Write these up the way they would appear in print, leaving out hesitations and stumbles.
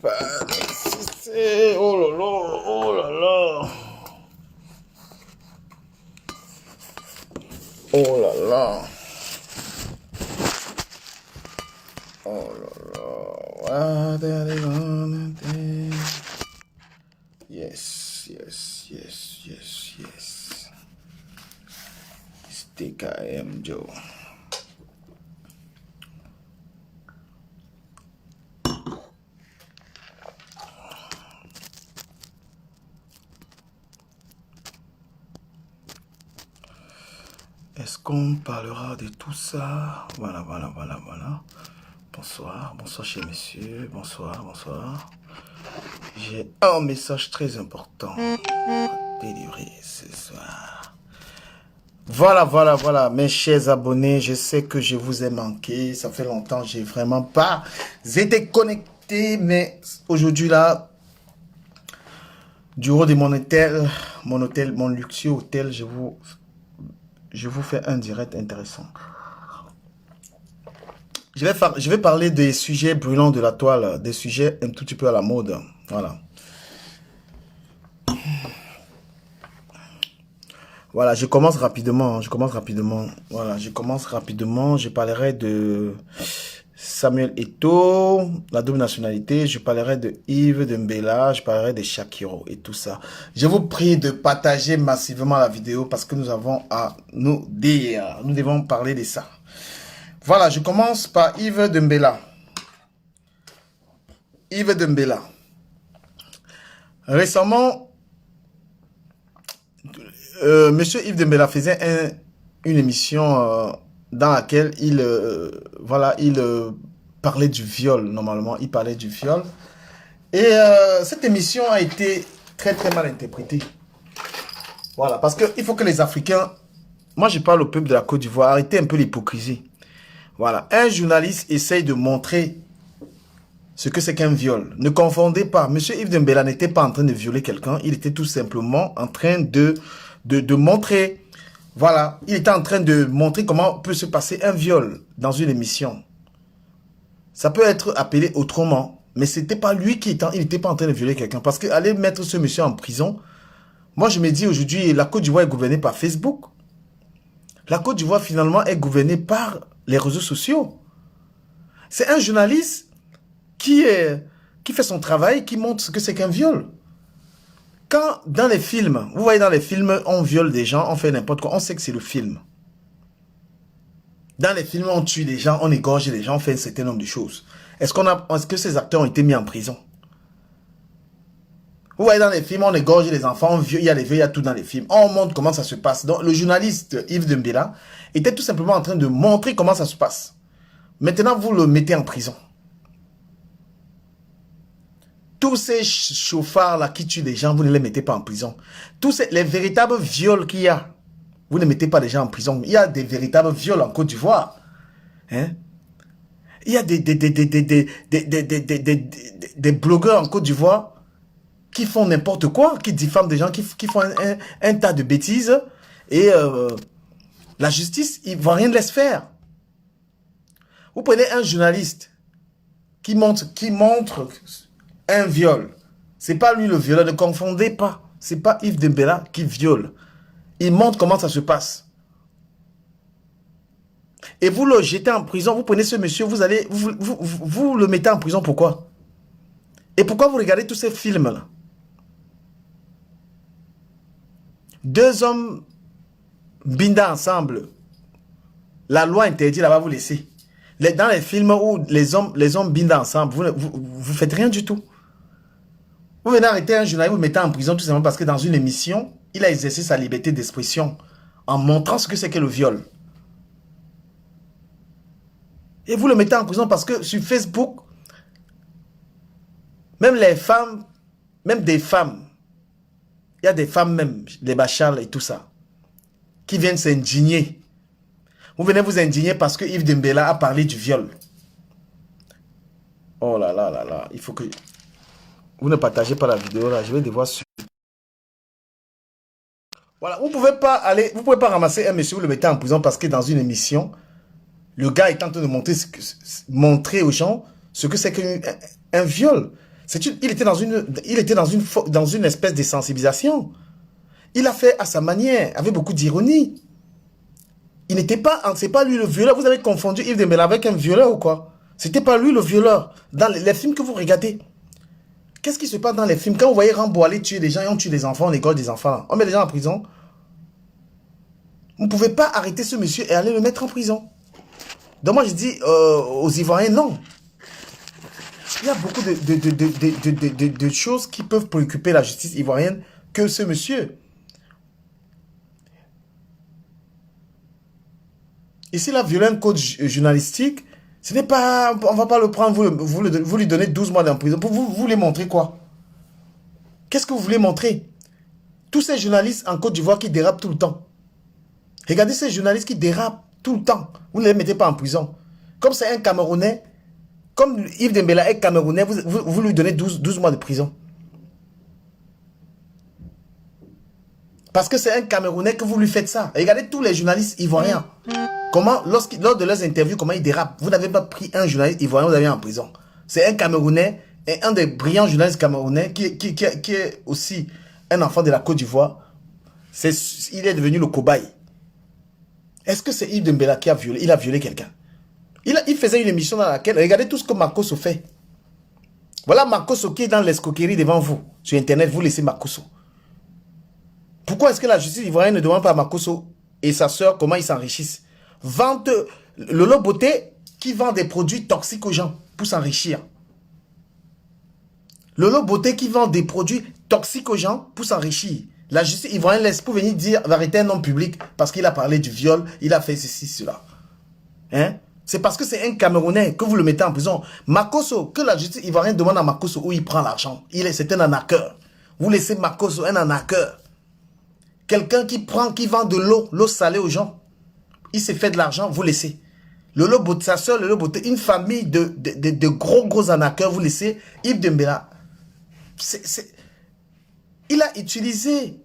Oh là là, oh là là. Oh là là. Oh là là. What are they gonna do? Yes, yes, yes, yes, yes. It's TKM Joe. Est-ce qu'on parlera de tout ça? Voilà, voilà, voilà, voilà. Bonsoir, bonsoir chez messieurs, bonsoir, bonsoir. J'ai un message très important à délivrer ce soir. Voilà, voilà, voilà, mes chers abonnés, je sais que je vous ai manqué. Ça fait longtemps, j'ai vraiment pas été connecté, mais aujourd'hui là, du haut de mon hôtel, mon luxueux hôtel, je vous fais un direct intéressant. Je vais parler des sujets brûlants de la toile, des sujets un tout petit peu à la mode. Voilà. Voilà, je commence rapidement. Voilà, je commence rapidement. Je parlerai de Samuel Eto'o, la double nationalité. Je parlerai de Yves Dembélé. Je parlerai de Shaqiri et tout ça. Je vous prie de partager massivement la vidéo parce que nous avons à nous dire. Nous devons parler de ça. Voilà, je commence par Yves Dembélé. Yves Dembélé. Récemment, Monsieur Yves Dembélé faisait une émission dans laquelle il parlait du viol. Normalement, il parlait du viol. Et cette émission a été très très mal interprétée. Voilà, parce qu'il faut que les Africains, moi je parle au peuple de la Côte d'Ivoire, arrêtez un peu l'hypocrisie. Voilà, un journaliste essaye de montrer ce que c'est qu'un viol. Ne confondez pas, Monsieur Yves Dembélé n'était pas en train de violer quelqu'un, il était tout simplement en train de montrer, voilà, il était en train de montrer comment peut se passer un viol dans une émission. Ça peut être appelé autrement, mais c'était pas lui qui était, il n'était pas en train de violer quelqu'un. Parce que aller mettre ce monsieur en prison, moi je me dis aujourd'hui, la Côte d'Ivoire est gouvernée par Facebook. La Côte d'Ivoire finalement est gouvernée par les réseaux sociaux. C'est un journaliste qui fait son travail, qui montre ce que c'est qu'un viol. Quand dans les films, vous voyez dans les films, on viole des gens, on fait n'importe quoi, on sait que c'est le film. Dans les films, on tue des gens, on égorge des gens, on fait un certain nombre de choses. Est-ce que ces acteurs ont été mis en prison? Vous voyez dans les films, on égorge les enfants, il y a les vieux, il y a tout dans les films. On montre comment ça se passe. Donc le journaliste Yves Dembélé était tout simplement en train de montrer comment ça se passe. Maintenant, vous le mettez en prison. Tous ces chauffards-là qui tuent les gens, vous ne les mettez pas en prison. Les véritables viols qu'il y a, vous ne mettez pas les gens en prison. Il y a des véritables viols en Côte d'Ivoire. Hein? Il y a des blogueurs en Côte d'Ivoire qui font n'importe quoi, qui diffament des gens, qui font un tas de bêtises. Et la justice, il ne va rien laisser faire. Vous prenez un journaliste qui montre un viol. C'est pas lui le violeur, ne confondez pas. C'est pas Yves Dembélé qui viole. Il montre comment ça se passe. Et vous le jetez en prison, vous prenez ce monsieur, vous le mettez en prison, pourquoi? Et pourquoi vous regardez tous ces films-là? Deux hommes binda ensemble. La loi interdit là-bas, vous laissez. Dans les films où les hommes binda ensemble, vous faites rien du tout. Vous venez arrêter un journaliste, vous le mettez en prison tout simplement parce que dans une émission, il a exercé sa liberté d'expression en montrant ce que c'est que le viol. Et vous le mettez en prison parce que sur Facebook, même les femmes, même des femmes, il y a des femmes même, les bachals et tout ça, qui viennent s'indigner. Vous venez vous indigner parce que Yves Dembélé a parlé du viol. Oh là là là là, il faut que... Vous ne partagez pas la vidéo là, je vais devoir suivre. Voilà, vous pouvez pas ramasser un monsieur, vous le mettez en prison parce que dans une émission, le gars est en train de montrer aux gens ce que c'est qu'un viol. Il était dans une espèce de sensibilisation. Il a fait à sa manière, avec beaucoup d'ironie. Il n'était pas, c'est pas lui le violeur. Vous avez confondu Yves Dembélé avec un violeur ou quoi? C'était pas lui le violeur. Dans les films que vous regardez, qu'est-ce qui se passe dans les films? Quand vous voyez Rambo aller tuer des gens et on tue des enfants, on égorge des enfants, on met des gens en prison. Vous ne pouvez pas arrêter ce monsieur et aller le mettre en prison. Donc moi je dis aux Ivoiriens, non. Il y a beaucoup de choses qui peuvent préoccuper la justice ivoirienne que ce monsieur. Et s'il a violé un code journalistique, ce n'est pas, on ne va pas le prendre, vous lui donnez 12 mois d'emprisonnement. Vous voulez montrer quoi? Qu'est-ce que vous voulez montrer? Tous ces journalistes en Côte d'Ivoire qui dérapent tout le temps. Regardez ces journalistes qui dérapent tout le temps. Vous ne les mettez pas en prison. Comme c'est un Camerounais, comme Yves Dembélé est Camerounais, vous lui donnez 12 mois de prison. Parce que c'est un Camerounais que vous lui faites ça. Regardez tous les journalistes ivoiriens. Comment, lors de leurs interviews, comment ils dérapent. Vous n'avez pas pris un journaliste ivoirien, vous l'avez en prison. C'est un Camerounais et un des brillants journalistes camerounais qui est aussi un enfant de la Côte d'Ivoire. Il est devenu le cobaye. Est-ce que c'est Yves Dembélé qui a violé? Il a violé quelqu'un. Il faisait une émission dans laquelle, regardez tout ce que Makosso fait. Voilà Makosso qui est dans l'escroquerie devant vous. Sur Internet, vous laissez Makosso. Pourquoi est-ce que la justice ivoirienne ne demande pas à Makosso et sa sœur comment ils s'enrichissent? Vente Lolo Beauté qui vend des produits toxiques aux gens pour s'enrichir. Lolo Beauté qui vend des produits toxiques aux gens pour s'enrichir. La justice ivoirienne laisse pour venir dire arrêter un homme public parce qu'il a parlé du viol, il a fait ceci, cela. Hein? C'est parce que c'est un Camerounais que vous le mettez en prison. Makosso, que la justice ivoirienne demande à Makosso où il prend l'argent. C'est un arnaqueur. Vous laissez Makosso, un arnaqueur. Quelqu'un qui vend de l'eau salée aux gens. Il s'est fait de l'argent, vous laissez. Lolo Beauté, sa soeur Lolo Beauté, une famille de gros arnaqueurs, vous laissez. Yves Dembélé. Il a utilisé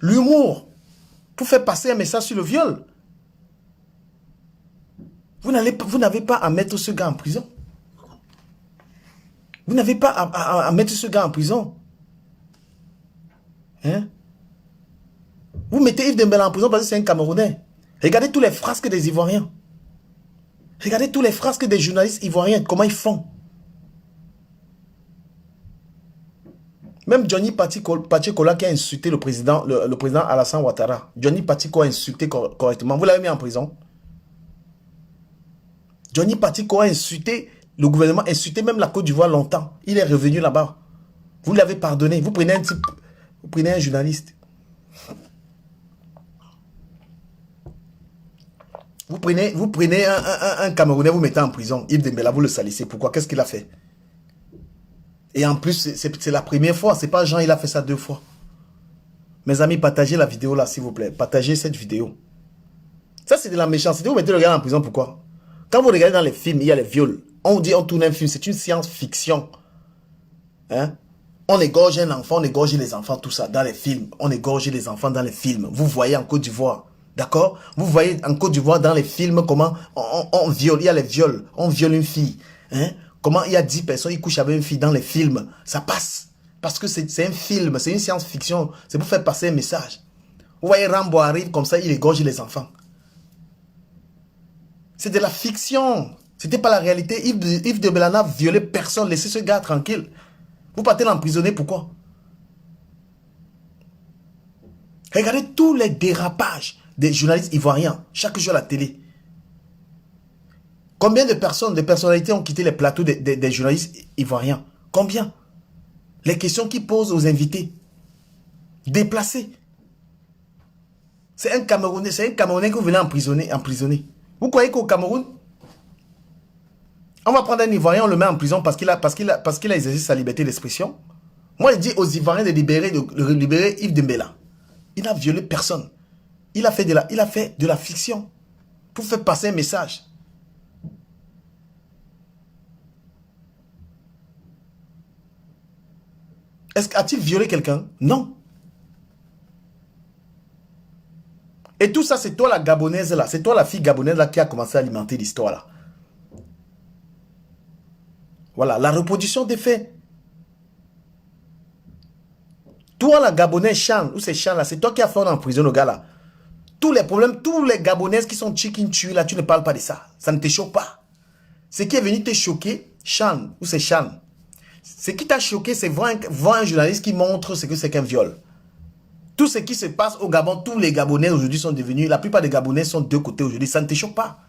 l'humour pour faire passer un message sur le viol. Vous n'avez pas à mettre ce gars en prison. Vous n'avez pas à mettre ce gars en prison. Hein? Vous mettez Yves Dembélé en prison parce que c'est un Camerounais. Regardez tous les frasques des Ivoiriens. Regardez tous les frasques des journalistes ivoiriens, comment ils font. Même Johnny Pacheco qui a insulté le président Alassane Ouattara. Johnny Pacheco a insulté correctement. Vous l'avez mis en prison. Johnny Pacheco a insulté le gouvernement, insulté même la Côte d'Ivoire longtemps. Il est revenu là-bas. Vous l'avez pardonné. Vous prenez un type, vous prenez un journaliste. Vous prenez un Camerounais, vous mettez en prison. Yves Dembélé, vous le salissez. Pourquoi? Qu'est-ce qu'il a fait? Et en plus, c'est la première fois. C'est pas Jean, il a fait ça 2 fois. Mes amis, partagez la vidéo là, s'il vous plaît. Partagez cette vidéo. Ça, c'est de la méchanceté. Vous mettez le gars en prison, pourquoi? Quand vous regardez dans les films, il y a les viols. On dit, on tourne un film. C'est une science-fiction. Hein? On égorge un enfant, on égorge les enfants, tout ça, dans les films. On égorge les enfants dans les films. Vous voyez en Côte d'Ivoire. D'accord? Vous voyez en Côte d'Ivoire dans les films comment on viole. Il y a les viols. On viole une fille. Hein? Comment il y a 10 personnes qui couchent avec une fille dans les films. Ça passe. Parce que c'est un film. C'est une science-fiction. C'est pour faire passer un message. Vous voyez Rambo arrive comme ça, il égorge les enfants. C'est de la fiction. C'était pas la réalité. Yves Dembélé n'a violé personne. Laissez ce gars tranquille. Vous partez l'emprisonner, pourquoi? Regardez tous les dérapages des journalistes ivoiriens, chaque jour à la télé. Combien de personnes, de personnalités ont quitté les plateaux des journalistes ivoiriens? Combien? Les questions qu'ils posent aux invités. Déplacés. C'est un Camerounais que vous venez emprisonner. Vous croyez qu'au Cameroun, on va prendre un Ivoirien, on le met en prison parce qu'il a exercé sa liberté d'expression? Moi, je dis aux Ivoiriens de libérer Yves Dembélé. Il n'a violé personne. Il a fait de la fiction pour faire passer un message. A-t-il violé quelqu'un? Non. Et tout ça, c'est toi la Gabonaise là. C'est toi la fille gabonaise là qui a commencé à alimenter l'histoire là. Voilà, la reproduction des faits. Toi, la Gabonaise, Chan, ou c'est Chan là, c'est toi qui as fait en prison le gars là. Tous les problèmes, tous les Gabonaises qui sont chicken tués là, tu ne parles pas de ça. Ça ne te choque pas. Ce qui est venu te choquer, Chan, ou c'est Chan. Ce qui t'a choqué, c'est voir un journaliste qui montre ce que c'est qu'un viol. Tout ce qui se passe au Gabon, tous les Gabonais aujourd'hui sont devenus, la plupart des Gabonais sont de deux côtés aujourd'hui. Ça ne te choque pas.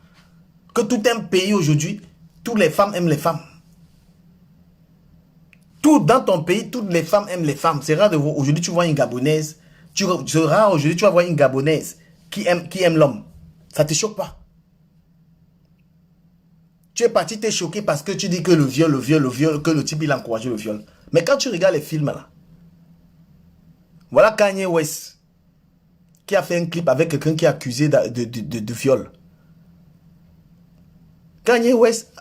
Que tout un pays aujourd'hui, toutes les femmes aiment les femmes. Tout dans ton pays, toutes les femmes aiment les femmes. C'est rare de voir. Aujourd'hui, tu vois une Gabonaise. C'est rare aujourd'hui, tu vas voir une Gabonaise qui aime l'homme. Ça ne te choque pas. Tu es parti, tu es choqué parce que tu dis que le viol, que le type il a encouragé le viol. Mais quand tu regardes les films là, voilà Kanye West qui a fait un clip avec quelqu'un qui est accusé de viol. Kanye West,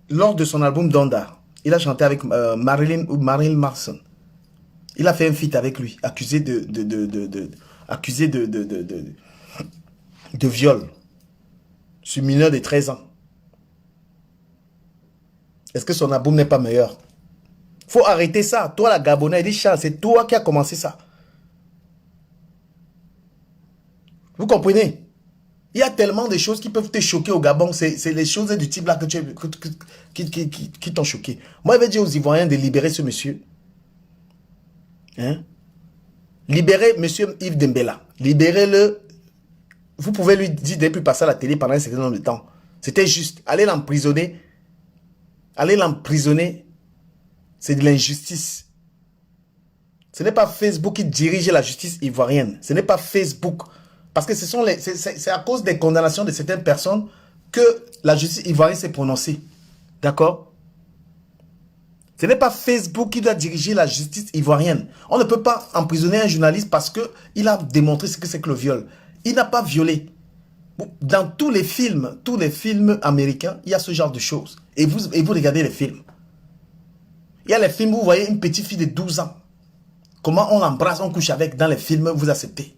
lors de son album Donda, il a chanté avec Marilyn Manson. Il a fait un feat avec lui, accusé de viol sur mineur de 13 ans. Est-ce que son album n'est pas meilleur? Faut arrêter ça. Toi, la Gabonaise, il dit Charles, c'est toi qui as commencé ça. Vous comprenez? Il y a tellement de choses qui peuvent te choquer au Gabon. C'est les choses du type là qui t'ont choqué. Moi, je vais dire aux Ivoiriens de libérer ce monsieur. Hein? Libérez monsieur Yves Dembélé. Libérez-le. Vous pouvez lui dire de ne plus passer à la télé pendant un certain nombre de temps. C'était juste. Allez l'emprisonner. Allez l'emprisonner. C'est de l'injustice. Ce n'est pas Facebook qui dirige la justice ivoirienne. Ce n'est pas Facebook. Parce que c'est à cause des condamnations de certaines personnes que la justice ivoirienne s'est prononcée. D'accord? Ce n'est pas Facebook qui doit diriger la justice ivoirienne. On ne peut pas emprisonner un journaliste parce qu'il a démontré ce que c'est que le viol. Il n'a pas violé. Dans tous les films américains, il y a ce genre de choses. Et vous regardez les films. Il y a les films où vous voyez une petite fille de 12 ans. Comment on l'embrasse, on couche avec dans les films, vous acceptez.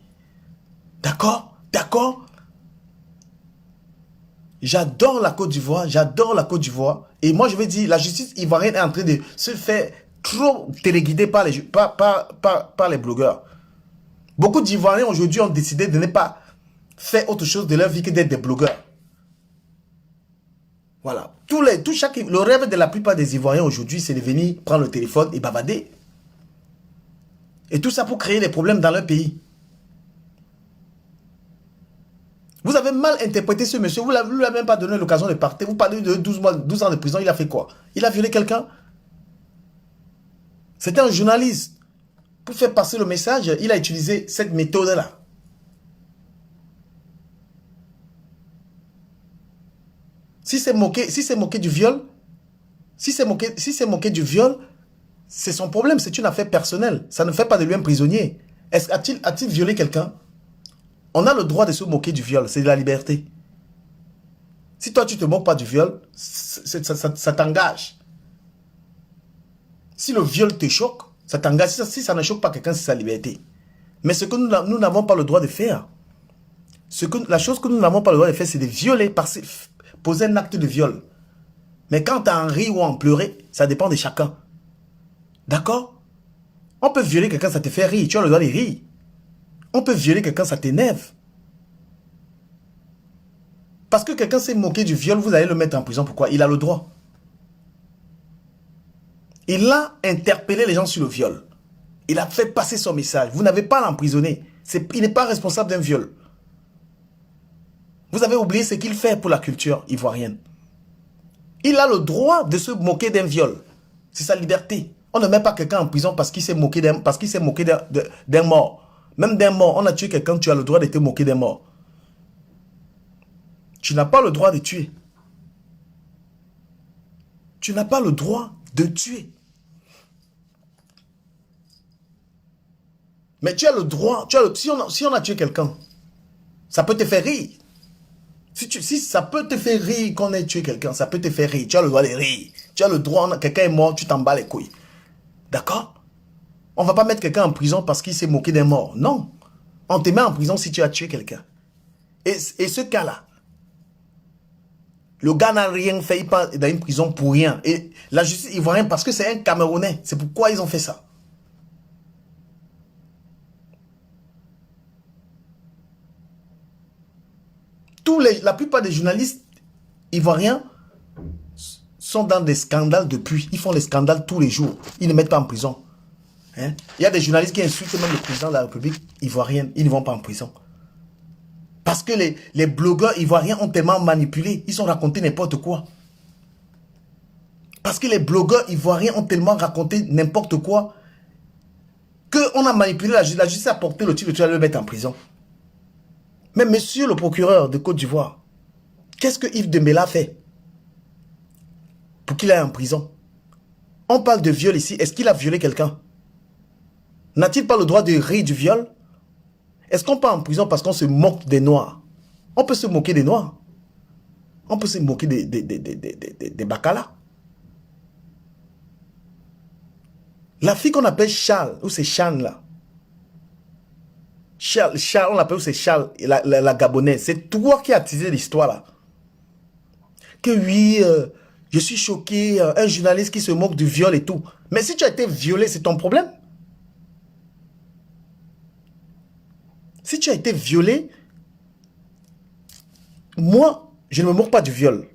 D'accord? D'accord? J'adore la Côte d'Ivoire, j'adore la Côte d'Ivoire. Et moi, je veux dire, la justice ivoirienne est en train de se faire trop téléguider par les blogueurs. Beaucoup d'Ivoiriens aujourd'hui ont décidé de ne pas faire autre chose de leur vie que d'être des blogueurs. Voilà. Le rêve de la plupart des Ivoiriens aujourd'hui, c'est de venir prendre le téléphone et bavader. Et tout ça pour créer des problèmes dans leur pays. Vous avez mal interprété ce monsieur. Vous ne lui avez même pas donné l'occasion de partir. Vous parlez de 12 ans de prison. Il a fait quoi? Il a violé quelqu'un? C'était un journaliste. Pour faire passer le message, il a utilisé cette méthode-là. Si c'est moqué du viol, c'est son problème, c'est une affaire personnelle. Ça ne fait pas de lui un prisonnier. A-t-il violé quelqu'un? On a le droit de se moquer du viol, c'est de la liberté. Si toi tu ne te moques pas du viol, ça t'engage. Si le viol te choque, ça t'engage. Si ça ne choque pas quelqu'un, c'est sa liberté. Mais ce que nous n'avons pas le droit de faire, la chose que nous n'avons pas le droit de faire, c'est de violer, poser un acte de viol. Mais quand tu as en rire ou en pleurer, ça dépend de chacun. D'accord? On peut violer quelqu'un, ça te fait rire, tu as le droit de rire. On peut violer quelqu'un, ça t'énerve. Parce que quelqu'un s'est moqué du viol, vous allez le mettre en prison. Pourquoi? Il a le droit. Il a interpellé les gens sur le viol. Il a fait passer son message. Vous n'avez pas à l'emprisonner. Il n'est pas responsable d'un viol. Vous avez oublié ce qu'il fait pour la culture ivoirienne. Il a le droit de se moquer d'un viol. C'est sa liberté. On ne met pas quelqu'un en prison parce qu'il s'est moqué d'un mort. Même d'un mort, on a tué quelqu'un, tu as le droit de te moquer d'un mort. Tu n'as pas le droit de tuer. Tu n'as pas le droit de tuer. Mais tu as le droit, si on a tué quelqu'un, ça peut te faire rire. Si ça peut te faire rire qu'on ait tué quelqu'un, ça peut te faire rire. Tu as le droit de rire. Tu as le droit, quelqu'un est mort, tu t'en bats les couilles. D'accord? On ne va pas mettre quelqu'un en prison parce qu'il s'est moqué d'un mort. Non. On te met en prison si tu as tué quelqu'un. Et ce cas-là, le gars n'a rien fait, il part dans une prison pour rien. Et la justice ivoirienne, parce que c'est un Camerounais, c'est pourquoi ils ont fait ça. La plupart des journalistes ivoiriens sont dans des scandales depuis. Ils font les scandales tous les jours. Ils ne mettent pas en prison. Hein? Il y a des journalistes qui insultent même le président de la République ivoirienne. Ils ne vont pas en prison. Parce que les blogueurs ivoiriens ont tellement manipulé. Ils ont raconté n'importe quoi. Parce que les blogueurs ivoiriens ont tellement raconté n'importe quoi qu'on a manipulé la justice. La justice a porté le titre de le mettre en prison. Mais monsieur le procureur de Côte d'Ivoire, qu'est-ce que Yves Dembélé a fait pour qu'il aille en prison? On parle de viol ici. Est-ce qu'il a violé quelqu'un? N'a-t-il pas le droit de rire du viol? Est-ce qu'on part en prison parce qu'on se moque des Noirs? On peut se moquer des Noirs. On peut se moquer des Bacala. La fille qu'on appelle Charles, ou c'est Charles là. Charles, on l'appelle, ou c'est Charles, la Gabonaise. C'est toi qui as attisé l'histoire là. Que oui, je suis choqué, un journaliste qui se moque du viol et tout. Mais si tu as été violé, c'est ton problème. Si tu as été violé, moi, je ne me moque pas du viol.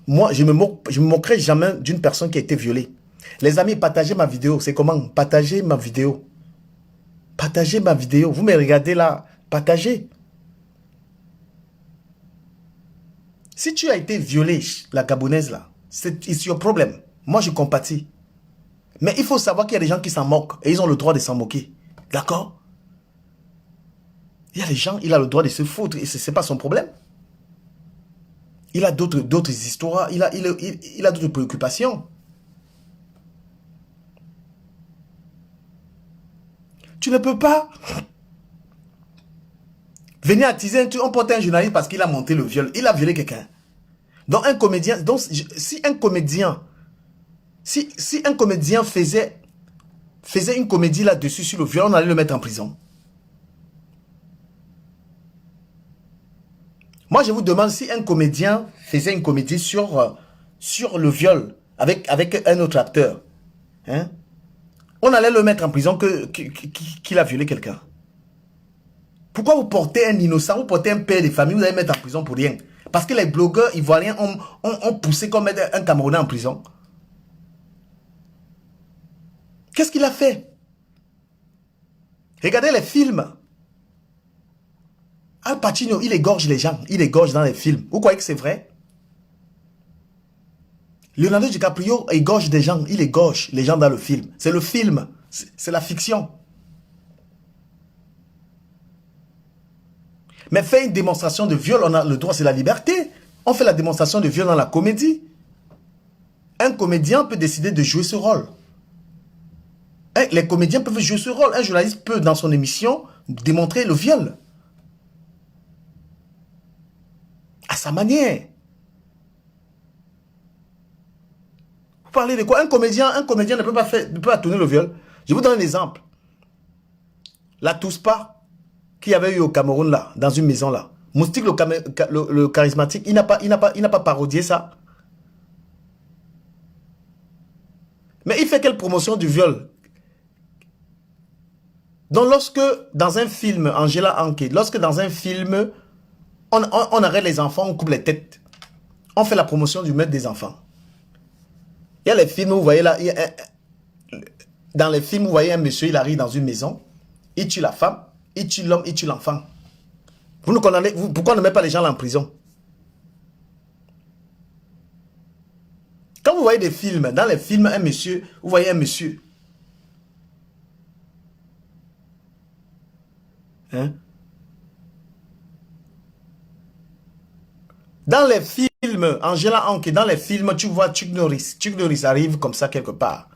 Moi, je ne me moquerai jamais d'une personne qui a été violée. Les amis, partagez ma vidéo. C'est comment? Partagez ma vidéo. Partagez ma vidéo. Vous me regardez là. Partagez. Si tu as été violé, la Gabonaise là, c'est your problème. Moi, je compatis. Mais il faut savoir qu'il y a des gens qui s'en moquent. Et ils ont le droit de s'en moquer. D'accord? Il y a des gens, il a le droit de se foutre. Et ce n'est pas son problème. Il a d'autres histoires. Il a d'autres préoccupations. Tu ne peux pas venir attiser on porte un journaliste parce qu'il a monté le viol. Il a violé quelqu'un. Donc un comédien, si un comédien faisait une comédie là-dessus sur le viol, on allait le mettre en prison. Moi, je vous demande si un comédien faisait une comédie sur le viol avec un autre acteur. Hein? On allait le mettre en prison qu'il a violé quelqu'un. Pourquoi vous portez un innocent, vous portez un père de famille, vous allez mettre en prison pour rien? Parce que les blogueurs ivoiriens ont poussé comme mettre un Camerounais en prison. Qu'est-ce qu'il a fait? Regardez les films. Al Pacino, il égorge les gens. Il égorge dans les films. Vous croyez que c'est vrai? Leonardo DiCaprio égorge des gens. Il égorge les gens dans le film. C'est le film. C'est la fiction. Mais faire une démonstration de viol, on a le droit, c'est la liberté. On fait la démonstration de viol dans la comédie. Un comédien peut décider de jouer ce rôle. Les comédiens peuvent jouer ce rôle. Un journaliste peut, dans son émission, démontrer le viol. À sa manière. Vous parlez de quoi? Un comédien ne peut pas tourner le viol. Je vous donne un exemple. La Touspa qu'il y avait eu au Cameroun là, dans une maison là. Moustique le charismatique, il n'a pas parodié ça. Mais il fait quelle promotion du viol? Donc lorsque dans un film, Angela Anke, lorsque dans un film, on arrête les enfants, on coupe les têtes. On fait la promotion du meurtre des enfants. Il y a les films où vous voyez là, dans les films, vous voyez un monsieur, il arrive dans une maison, il tue la femme, il tue l'homme, il tue l'enfant. Pourquoi on ne met pas les gens là en prison? Quand vous voyez des films, dans les films, un monsieur, vous voyez un monsieur. Hein? Dans les films, Angela Anke, dans les films, tu vois Chuck Norris. Chuck Norris arrive comme ça quelque part.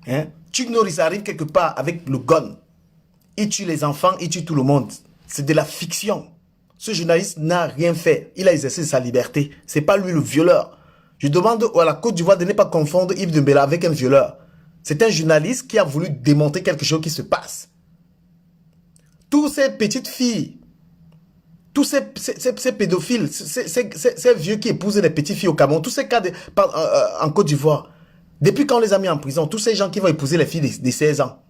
Hein? Chuck Norris arrive quelque part avec le gun. Il tue les enfants, il tue tout le monde. C'est de la fiction. Ce journaliste n'a rien fait. Il a exercé sa liberté. C'est pas lui le violeur. Je demande à la Côte d'Ivoire de ne pas confondre Yves Dembélé avec un violeur. C'est un journaliste qui a voulu démontrer quelque chose qui se passe. Toutes ces petites filles, tous ces pédophiles, ces vieux qui épousent des petites filles au Cameroun, tous ces cas en Côte d'Ivoire, depuis quand on les a mis en prison, tous ces gens qui vont épouser les filles de 16 ans,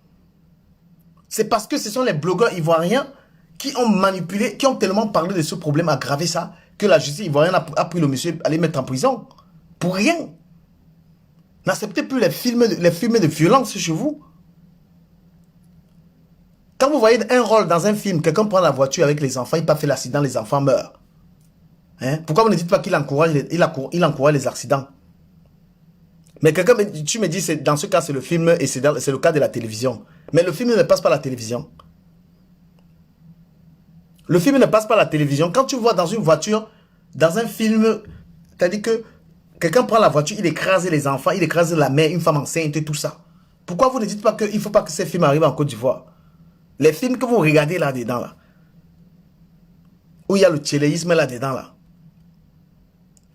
c'est parce que ce sont les blogueurs ivoiriens qui ont manipulé, qui ont tellement parlé de ce problème, aggravé ça, que la justice ivoirienne a pris le monsieur à les mettre en prison. Pour rien. N'acceptez plus les films de violence chez vous. Quand vous voyez un rôle dans un film, quelqu'un prend la voiture avec les enfants, il pas fait l'accident, les enfants meurent. Hein? Pourquoi vous ne dites pas qu'il encourage, il encourage les accidents? Mais quelqu'un, tu me dis, dans ce cas, c'est le film et c'est le cas de la télévision. Mais le film ne passe pas à la télévision. Le film ne passe pas à la télévision. Quand tu vois dans une voiture, dans un film, c'est-à-dire que quelqu'un prend la voiture, il écrase les enfants, il écrase la mère, une femme enceinte et tout ça. Pourquoi vous ne dites pas qu'il ne faut pas que ces films arrivent en Côte d'Ivoire? Les films que vous regardez là-dedans, là, où il y a le tchéléisme là-dedans, là.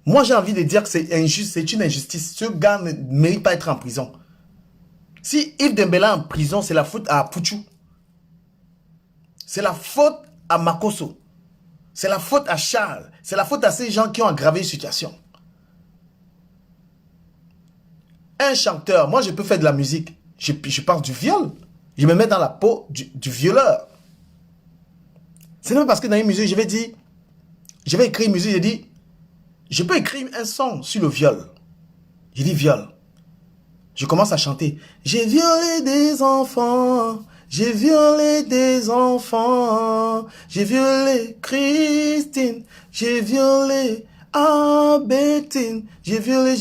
Moi, j'ai envie de dire que c'est injuste, c'est une injustice. Ce gars ne mérite pas d'être en prison. Si Yves Dembélé est en prison, c'est la faute à Pouchou. C'est la faute à Makosso. C'est la faute à Charles. C'est la faute à ces gens qui ont aggravé une situation. Un chanteur, moi je peux faire de la musique. Je parle du viol. Je me mets dans la peau du violeur. C'est même parce que dans une musique, je vais écrire une musique, je dis, je peux écrire un son sur le viol. Je dis viol. Je commence à chanter. J'ai violé des enfants. J'ai violé des enfants. J'ai violé Christine. J'ai violé Abétine. J'ai violé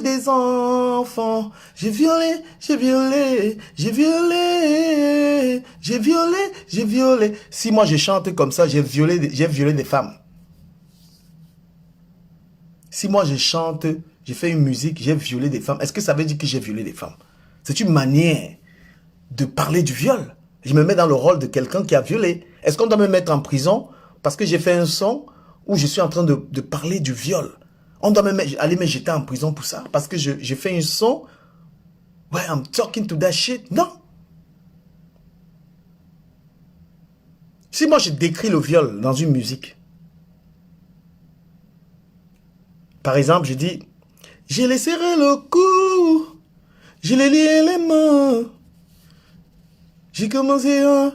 des enfants. J'ai violé. Si moi je chante comme ça, j'ai violé des femmes. Si moi je chante, j'ai fait une musique, j'ai violé des femmes, est-ce que ça veut dire que j'ai violé des femmes? C'est une manière de parler du viol. Je me mets dans le rôle de quelqu'un qui a violé. Est-ce qu'on doit me mettre en prison parce que j'ai fait un son où je suis en train de parler du viol? On doit aller me jeter en prison pour ça parce que j'ai fait un son. Ouais, I'm talking to that shit. Non. Si moi je décris le viol dans une musique, par exemple, je dis, je l'ai serré le cou, je l'ai lié les mains, j'ai commencé à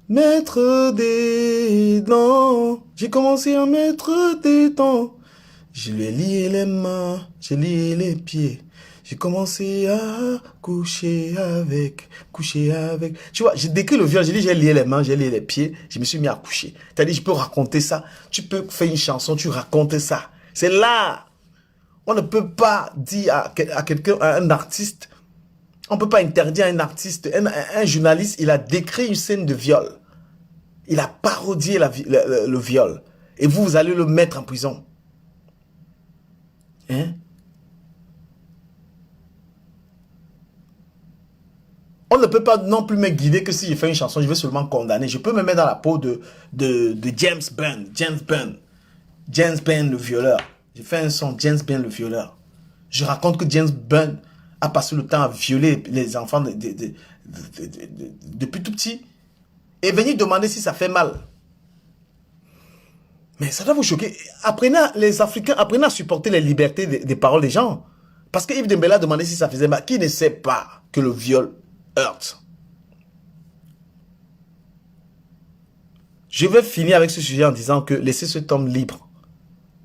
mettre des dents, j'ai commencé à mettre des dents, je lui ai lié les mains, j'ai lié les pieds, j'ai commencé à coucher avec. Tu vois, j'ai décrit le viol, j'ai dit j'ai lié les mains, j'ai lié les pieds, je me suis mis à coucher. C'est-à-dire, je peux raconter ça, tu peux faire une chanson, tu racontes ça. C'est là. On ne peut pas dire à quelqu'un, à un artiste, on ne peut pas interdire à un artiste, un journaliste, il a décrit une scène de viol. Il a parodié le viol. Et vous allez le mettre en prison. Hein? On ne peut pas non plus me guider que si je fais une chanson, je vais seulement condamner. Je peux me mettre dans la peau de James Bond. James Bond, le violeur. J'ai fait un son, James Bond, le violeur. Je raconte que James Bond a passé le temps à violer les enfants depuis tout petit. Et venir demander si ça fait mal. Mais ça doit vous choquer. Les Africains, apprenez à supporter les libertés des paroles des gens. Parce que Yves Dembélé a demandé si ça faisait mal. Qui ne sait pas que le viol heurte? Je vais finir avec ce sujet en disant que laissez cet homme libre.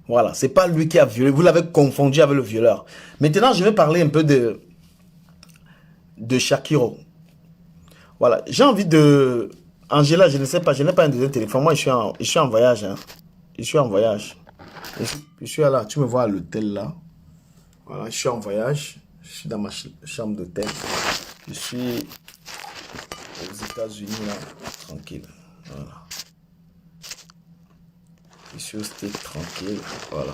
Voilà, c'est pas lui qui a violé. Vous l'avez confondu avec le violeur. Maintenant, je vais parler un peu de Shakiro. Voilà, j'ai envie de... Angela, je ne sais pas, je n'ai pas un deuxième téléphone. Moi, je suis en voyage. Hein. Je suis en voyage. Je suis là, tu me vois à l'hôtel là. Voilà, je suis en voyage. Je suis dans ma chambre d'hôtel. Je suis aux États-Unis là, tranquille. Voilà. Je suis au steak tranquille. Voilà.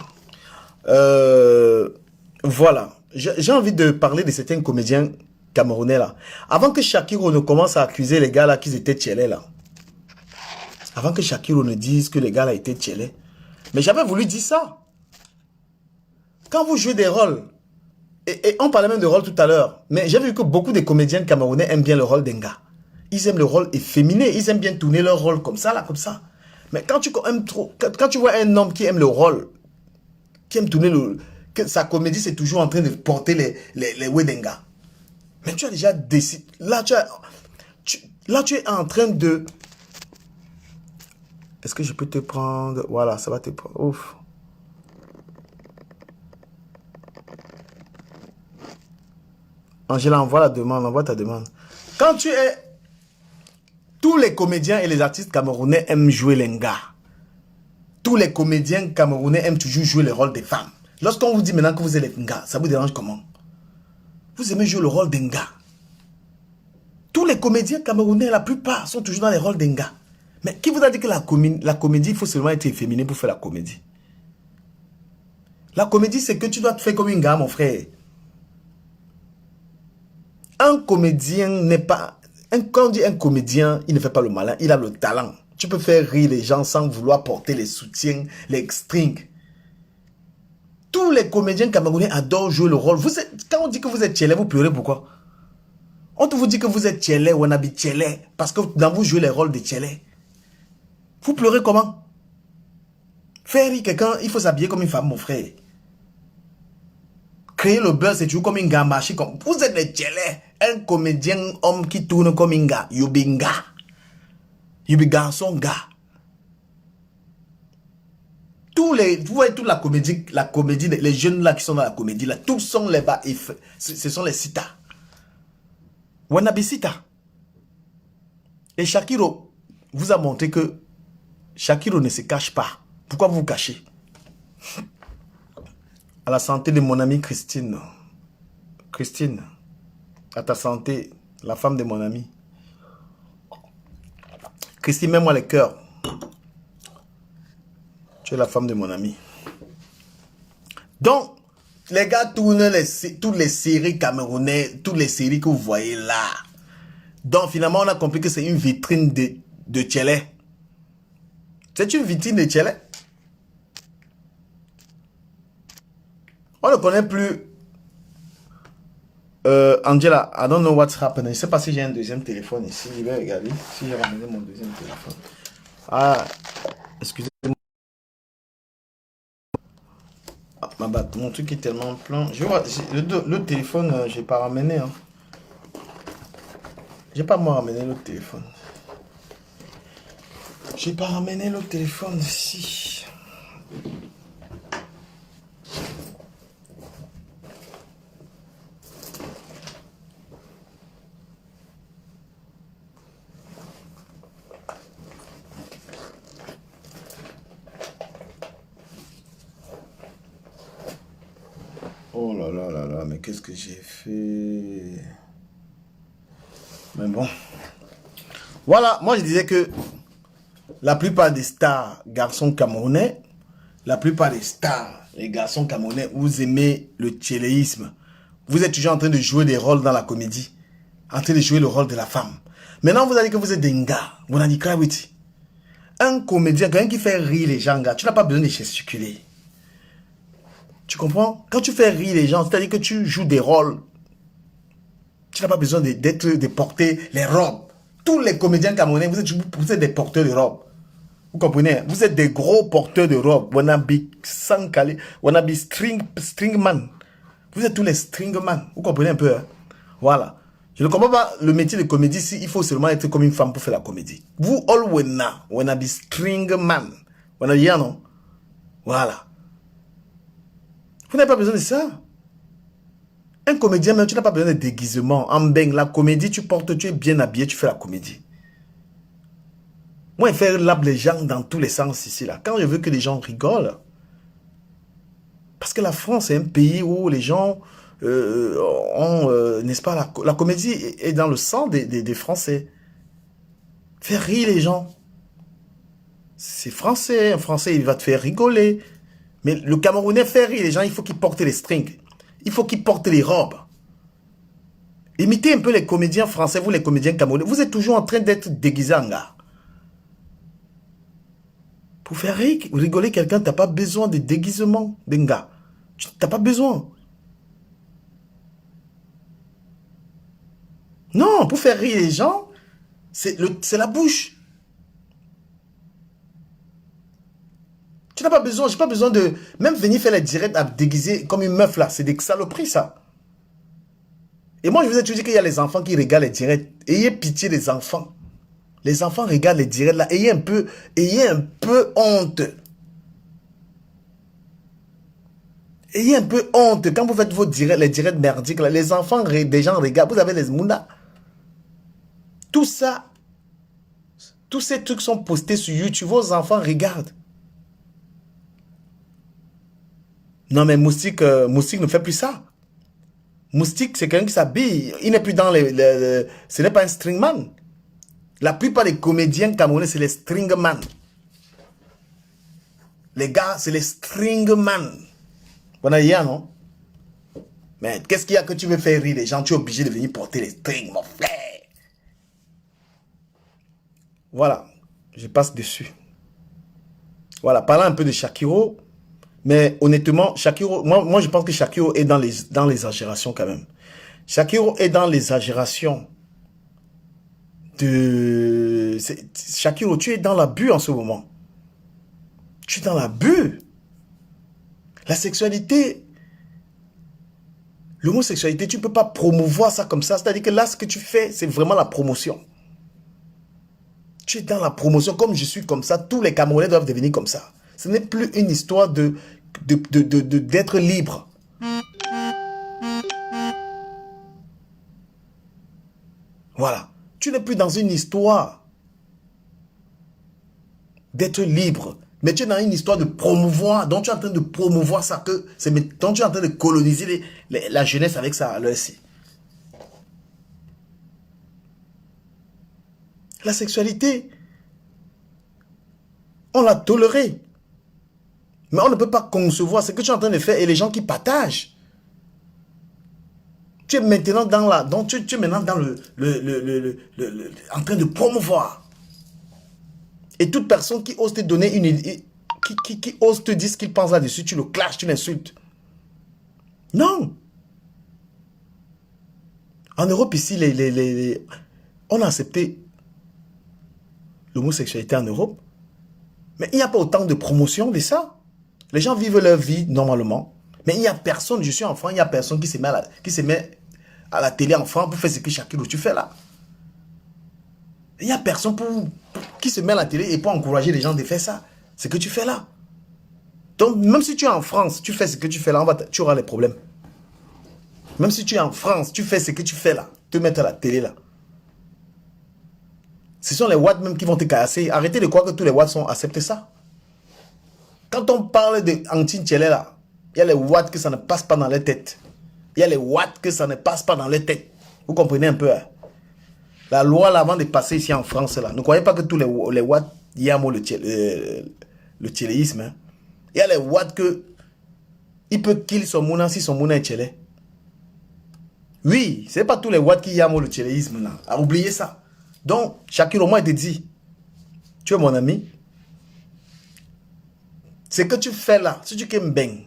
Voilà. J'ai envie de parler de certains comédiens camerounais là. Avant que Shakiro ne commence à accuser les gars là qu'ils étaient tchélés là. Avant que Shakiro ne dise que les gars là étaient tchélés. Mais j'avais voulu dire ça. Quand vous jouez des rôles, et on parlait même de rôle tout à l'heure, mais j'ai vu que beaucoup de comédiens camerounais aiment bien le rôle d'un gars. Ils aiment le rôle efféminé, ils aiment bien tourner leur rôle comme ça là, comme ça. Mais quand tu aimes trop, quand tu vois un homme qui aime le rôle, qui aime tourner que sa comédie c'est toujours en train de porter les wedding gars. Mais tu as déjà décidé, là tu es en train de Est-ce que je peux te prendre? Voilà, ça va te prendre. Ouf. Angela, envoie la demande, envoie ta demande. Quand tu es... Tous les comédiens et les artistes camerounais aiment jouer les gars. Tous les comédiens camerounais aiment toujours jouer le rôle des femmes. Lorsqu'on vous dit maintenant que vous êtes les gars, ça vous dérange comment? Vous aimez jouer le rôle d'un gars. Tous les comédiens camerounais, la plupart, sont toujours dans les rôles d'un gars. Mais qui vous a dit que la comédie, il faut seulement être efféminé pour faire la comédie? La comédie, c'est que tu dois te faire comme un gars, mon frère. Un comédien n'est pas... Quand on dit un comédien, il ne fait pas le malin, il a le talent. Tu peux faire rire les gens sans vouloir porter les soutiens, les strings. Tous les comédiens camerounais adorent jouer le rôle. Quand on dit que vous êtes tchélé, vous pleurez pourquoi? On vous dit que vous êtes tchélé, wannabe tchélé, parce que dans vous jouez les rôles de tchélé. Vous pleurez comment? Faire rire quelqu'un, il faut s'habiller comme une femme, mon frère. Créer le buzz, c'est toujours comme un gars, marcher comme... Vous êtes des tchélés. Un comédien, homme qui tourne comme un gars. You be un gars. You be garçon, gars. Vous voyez toute la comédie, les jeunes là qui sont dans la comédie, là, tous sont les bas, ce sont les sitas. Wannabe sita. Et Shakiro vous a montré que Shakiro ne se cache pas. Pourquoi vous vous cachez? À la santé de mon amie Christine. Christine, à ta santé, la femme de mon ami. Christine, mets-moi les cœurs. Tu es la femme de mon ami. Donc, les gars tournent toutes les séries camerounaises, toutes les séries que vous voyez là. Donc, finalement, on a compris que c'est une vitrine de tchélé. C'est une vitrine de tchélé. On ne connaît plus... Angela, I don't know what's happening. Je ne sais pas si j'ai un deuxième téléphone ici. Je vais regarder si j'ai ramené mon deuxième téléphone. Ah, excusez-moi. Ah, mon truc est tellement plein. Je vois, le téléphone, je n'ai pas ramené. Hein. J'ai pas moi ramené le téléphone. J'ai pas ramené le téléphone ici. Oh là là là là, mais qu'est-ce que j'ai fait? Mais bon. Voilà, moi je disais que la plupart des stars, garçons camerounais, la plupart des stars, les garçons camerounais, vous aimez le tchéléisme. Vous êtes toujours en train de jouer des rôles dans la comédie. En train de jouer le rôle de la femme. Maintenant, vous allez que vous êtes des gars. Vous avez dit, un comédien, quelqu'un qui fait rire les gens, gars, tu n'as pas besoin de gesticuler. Tu comprends? Quand tu fais rire les gens, c'est-à-dire que tu joues des rôles. Tu n'as pas besoin de porter les robes. Tous les comédiens camerounais, vous êtes des porteurs de robes. Vous comprenez? Vous êtes des gros porteurs de robes. Wannabe sankali, wannabe stringman. Vous êtes tous les stringman. Vous comprenez un peu? Hein? Voilà. Je ne comprends pas le métier de comédie si il faut seulement être comme une femme pour faire la comédie. Vous, all wannabe stringman. Wannabe non? Voilà. Vous n'avez pas besoin de ça. Un comédien, même, tu n'as pas besoin de déguisement. En beng, la comédie, tu es bien habillé, tu fais la comédie. Moi, faire lab les gens dans tous les sens ici, là. Quand je veux que les gens rigolent. Parce que la France est un pays où les gens ont, n'est-ce pas, la comédie est dans le sang des Français. Faire rire les gens. C'est français. Un Français, il va te faire rigoler. Mais le Camerounais fait rire les gens, il faut qu'il porte les strings. Il faut qu'il porte les robes. Imitez un peu les comédiens français, vous les comédiens camerounais. Vous êtes toujours en train d'être déguisés en gars. Pour faire rigoler quelqu'un, tu n'as pas besoin de déguisement d'un gars. Tu n'as pas besoin. Non, pour faire rire les gens, c'est la bouche. Tu n'as pas besoin, j'ai pas besoin de... Même venir faire les directs à déguiser comme une meuf là, c'est des saloperies ça. Et moi je vous ai toujours dit qu'il y a les enfants qui regardent les directs. Ayez pitié des enfants. Les enfants regardent les directs là. Ayez un peu honte. Ayez un peu honte. Quand vous faites vos directs, les directs merdiques là, les enfants, des gens regardent. Vous avez les mounas. Tout ça, tous ces trucs sont postés sur YouTube. Vos enfants regardent. Non mais Moustique, Moustique ne fait plus ça. Moustique, c'est quelqu'un qui s'habille. Il n'est plus dans ce n'est pas un stringman. La plupart des comédiens camerounais, c'est les stringman. Les gars, c'est les stringman. Vous avez rien, non? Mais qu'est-ce qu'il y a que tu veux faire rire les gens? Tu es obligé de venir porter les strings, mon frère. Voilà, je passe dessus. Voilà, parlant un peu de Shakiro. Mais honnêtement, Shakiro, moi je pense que Shakiro est dans l'exagération quand même. Shakiro est dans l'exagération de... Shakiro, tu es dans l'abus en ce moment. Tu es dans l'abus. La sexualité, l'homosexualité, tu ne peux pas promouvoir ça comme ça. C'est-à-dire que là, ce que tu fais, c'est vraiment la promotion. Tu es dans la promotion, comme je suis comme ça, tous les Camerounais doivent devenir comme ça. Ce n'est plus une histoire d'être libre. Voilà. Tu n'es plus dans une histoire d'être libre. Mais tu es dans une histoire de promouvoir. Donc tu es en train de promouvoir ça. Donc tu es en train de coloniser la jeunesse avec ça à l'heure ci. La sexualité, on l'a tolérée. Mais on ne peut pas concevoir ce que tu es en train de faire et les gens qui partagent. Tu es maintenant dans la... Donc tu es maintenant dans en train de promouvoir. Et toute personne qui ose te donner une idée, qui ose te dire ce qu'il pense là-dessus, tu le clashes, tu l'insultes. Non. En Europe ici, on a accepté l'homosexualité en Europe. Mais il n'y a pas autant de promotion de ça. Les gens vivent leur vie normalement. Mais il n'y a personne, je suis enfant, il n'y a personne qui se met à la télé enfant pour faire ce que Shakiro tu fais là. Il n'y a personne qui se met à la télé et pour encourager les gens de faire ça. Ce que tu fais là. Donc même si tu es en France, tu fais ce que tu fais là, tu auras les problèmes. Même si tu es en France, tu fais ce que tu fais là, te mettre à la télé là. Ce sont les Watts même qui vont te casser. Arrêtez de croire que tous les Watts sont acceptés ça. Quand on parle de anti-Tchélé là, il y a les Watts que ça ne passe pas dans les têtes. Il y a les Watts que ça ne passe pas dans les têtes. Vous comprenez un peu, hein? La loi là, avant de passer ici en France là, ne croyez pas que tous les Watts y a le tchéléisme. Hein? Il y a les Watts que il peut kill son mouna si son mouna est tchélé. Oui, c'est pas tous les Watts qui y a le tchéléisme là. À oublier ça. Donc, Shakiro, moi, te dit, tu es mon ami. Ce que tu fais là, si tu es Mbeng,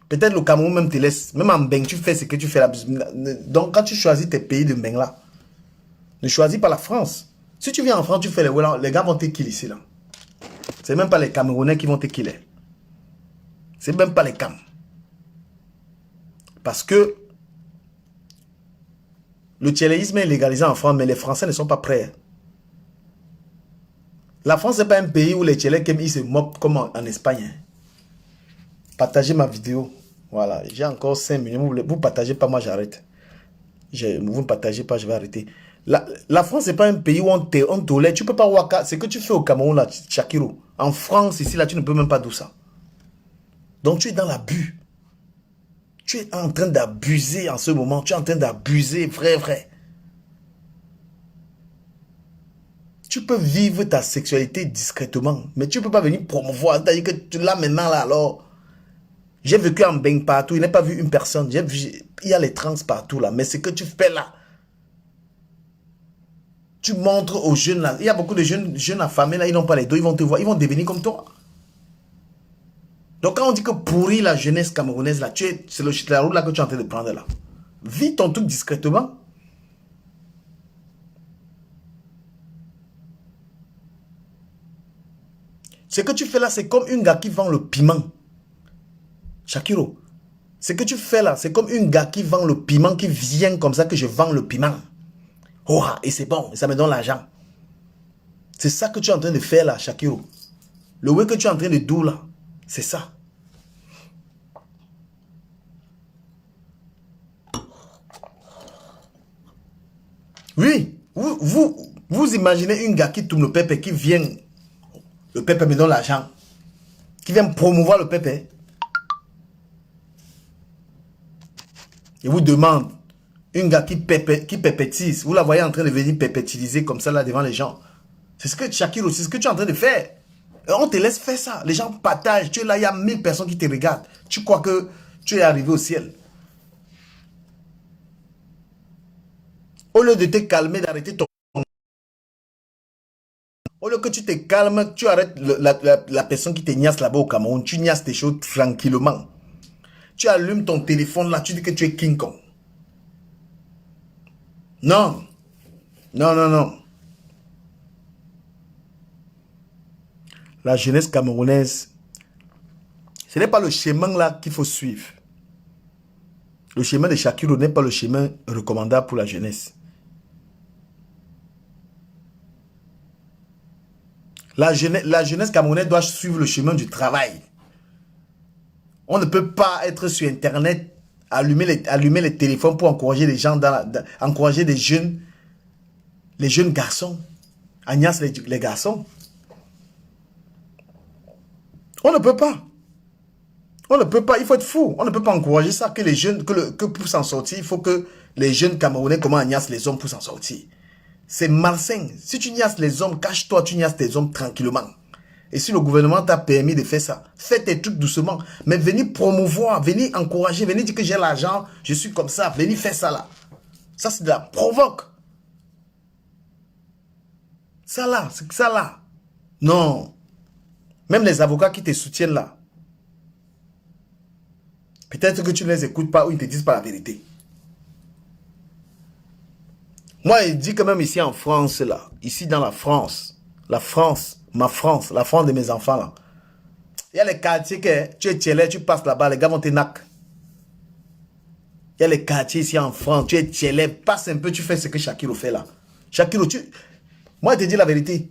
peut-être le Cameroun même te laisse, même en Mbeng, tu fais ce que tu fais là. Donc, quand tu choisis tes pays de Mbeng là, ne choisis pas la France. Si tu viens en France, tu fais les gars vont te killer ici là. C'est même pas les Camerounais qui vont te killer. C'est même pas les Cam. Parce que le tchéléisme est légalisé en France, mais les Français ne sont pas prêts. La France n'est pas un pays où les tchélés ils se moquent comme en Espagne. Partagez ma vidéo. Voilà, j'ai encore 5 minutes. Vous ne partagez pas, moi j'arrête. Vous ne partagez pas, je vais arrêter. La France n'est pas un pays où on tolère. Tu ne peux pas voir ce que tu fais au Cameroun, là, Shakiro. En France, ici, là, tu ne peux même pas dire ça. Donc tu es dans l'abus. Tu es en train d'abuser en ce moment. Tu es en train d'abuser, vrai. Tu peux vivre ta sexualité discrètement. Mais tu ne peux pas venir promouvoir. C'est-à-dire que là, maintenant, là, alors... J'ai vécu en Mbeng partout. Il n'a pas vu une personne. Il y a les trans partout, là. Mais ce que tu fais là... Tu montres aux jeunes, là. Il y a beaucoup de jeunes affamés, là. Ils n'ont pas les dos. Ils vont te voir. Ils vont devenir comme toi. Donc quand on dit que pourrir la jeunesse camerounaise, là, c'est la route là que tu es en train de prendre là. Vis ton truc discrètement. Ce que tu fais là, c'est comme un gars qui vend le piment. Shakiro, ce que tu fais là, c'est comme un gars qui vend le piment, qui vient comme ça que je vends le piment. Oh, et c'est bon, et ça me donne l'argent. C'est ça que tu es en train de faire là, Shakiro. Le way que tu es en train de doux là, c'est ça. Oui, vous imaginez une gars qui tourne le pépé, qui vient, le pépé me donne l'argent, qui vient promouvoir le pépé. Et vous demande, une gars qui pépétise, vous la voyez en train de venir pépétiliser comme ça là devant les gens. C'est ce que Shakiro, c'est ce que tu es en train de faire. Et on te laisse faire ça. Les gens partagent, tu es là, il y a 1000 personnes qui te regardent. Tu crois que tu es arrivé au ciel. Au lieu de te calmer, d'arrêter ton... Au lieu que tu te calmes, tu arrêtes la personne qui te niasse là-bas au Cameroun. Tu niasses tes choses tranquillement. Tu allumes ton téléphone là, tu dis que tu es King Kong. Non. Non, non, non. La jeunesse camerounaise, ce n'est pas le chemin là qu'il faut suivre. Le chemin de Shakiro n'est pas le chemin recommandable pour la jeunesse. La jeunesse camerounaise doit suivre le chemin du travail. On ne peut pas être sur Internet, allumer les téléphones pour encourager les gens, encourager les jeunes garçons, agnace les garçons. On ne peut pas. On ne peut pas, il faut être fou. On ne peut pas encourager ça, que les jeunes, que pour s'en sortir, il faut que les jeunes Camerounais comment agnassent les hommes pour s'en sortir. C'est malsain. Si tu niasses les hommes, cache-toi, tu niasses tes hommes tranquillement. Et si le gouvernement t'a permis de faire ça, fais tes trucs doucement. Mais venez promouvoir, venez encourager, venez dire que j'ai l'argent, je suis comme ça, venez faire ça là. Ça c'est de la provoque. Ça là, c'est ça là. Non. Même les avocats qui te soutiennent là, peut-être que tu ne les écoutes pas ou ils ne te disent pas la vérité. Moi, il dit quand même ici en France, là, ici dans la France, ma France, la France de mes enfants, là. Il y a les quartiers que tu es tchélé, tu passes là-bas, les gars vont te nac. Il y a les quartiers ici en France, tu es tchélé, passe un peu, tu fais ce que Shakiro fait là. Shakiro, moi, je te dis la vérité.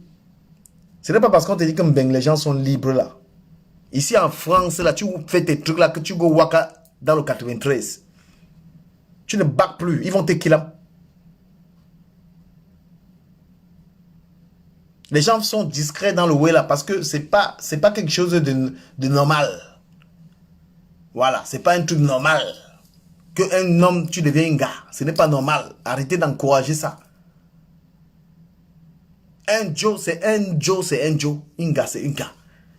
Ce n'est pas parce qu'on te dit que les gens sont libres là. Ici en France, là, tu fais tes trucs là, que tu go waka dans le 93. Tu ne bacs plus, ils vont te killer. Les gens sont discrets dans le way là parce que c'est pas quelque chose de normal. Voilà, c'est pas un truc normal. Qu'un homme, tu deviens un gars. Ce n'est pas normal. Arrêtez d'encourager ça. Un Joe, c'est un Joe, c'est un Joe. Un gars, c'est un gars.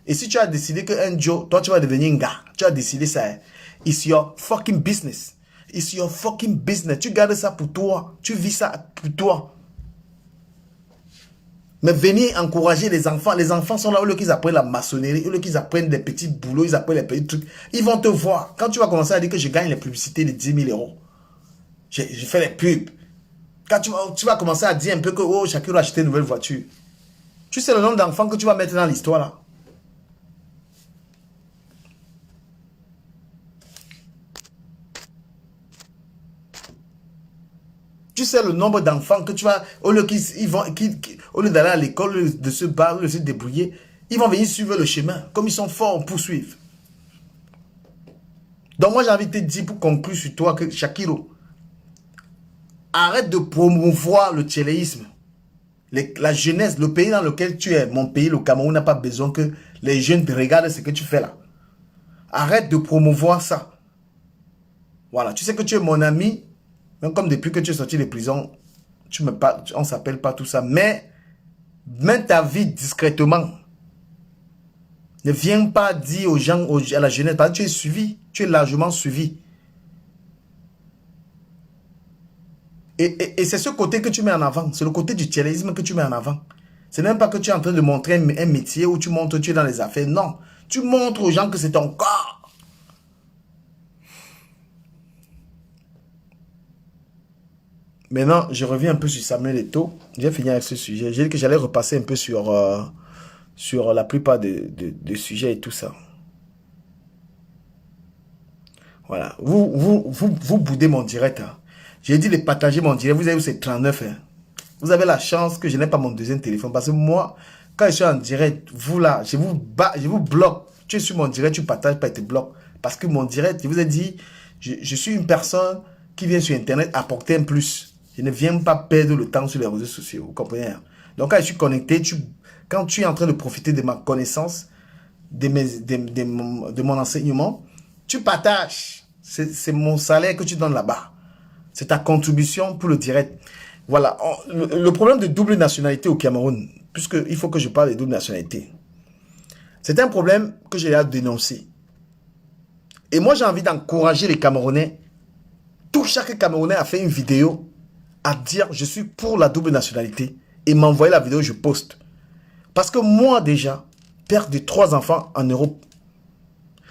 Et si tu as décidé qu'un Joe, toi tu vas devenir un gars. Tu as décidé ça. It's your fucking business. It's your fucking business. Tu gardes ça pour toi. Tu vis ça pour toi. Mais venez encourager les enfants. Les enfants sont là, au lieu qu'ils apprennent la maçonnerie, au lieu qu'ils apprennent des petits boulots, ils apprennent les petits trucs. Ils vont te voir. Quand tu vas commencer à dire que je gagne les publicités de 10 000 €, je fais les pubs. Quand tu vas commencer à dire un peu que oh, Shakiro a acheté une nouvelle voiture. Tu sais le nombre d'enfants que tu vas mettre dans l'histoire là. Tu sais le nombre d'enfants que tu vas, au lieu d'aller à l'école, de se battre, de se débrouiller, ils vont venir suivre le chemin. Comme ils sont forts, on poursuit. Donc moi j'ai envie de te dire pour conclure sur toi que Shakiro, arrête de promouvoir le tchéléisme. La jeunesse, le pays dans lequel tu es, mon pays, le Cameroun, n'a pas besoin que les jeunes te regardent ce que tu fais là. Arrête de promouvoir ça. Voilà, tu sais que tu es mon ami. Même comme depuis que tu es sorti de prison, on ne s'appelle pas tout ça. Mais mène ta vie discrètement. Ne viens pas dire aux gens, à la jeunesse, parce que tu es suivi. Tu es largement suivi. Et c'est ce côté que tu mets en avant. C'est le côté du tchéléisme que tu mets en avant. Ce n'est même pas que tu es en train de montrer un métier où tu montres que tu es dans les affaires. Non. Tu montres aux gens que c'est ton corps. Maintenant, je reviens un peu sur Samuel Eto'o. J'ai fini avec ce sujet. J'ai dit que j'allais repasser un peu sur la plupart des sujets et tout ça. Voilà. Vous boudez mon direct. Hein. J'ai dit de partager mon direct. Vous avez vu, c'est 39. Hein. Vous avez la chance que je n'ai pas mon deuxième téléphone. Parce que moi, quand je suis en direct, vous là, je vous bloque. Tu es sur mon direct, tu partages pas, et te bloque. Parce que mon direct, je vous ai dit, je suis une personne qui vient sur Internet apporter un plus. Je ne viens pas perdre le temps sur les réseaux sociaux. Vous comprenez? Donc, quand je suis connecté, quand tu es en train de profiter de ma connaissance, de mon enseignement, tu partages. C'est mon salaire que tu donnes là-bas. C'est ta contribution pour le direct. Voilà. Le problème de double nationalité au Cameroun, puisqu'il faut que je parle de double nationalité, c'est un problème que j'ai à dénoncer. Et moi, j'ai envie d'encourager les Camerounais. Chaque Camerounais a fait une vidéo à dire je suis pour la double nationalité et m'envoyer la vidéo, je poste. Parce que moi déjà, père de 3 enfants en Europe,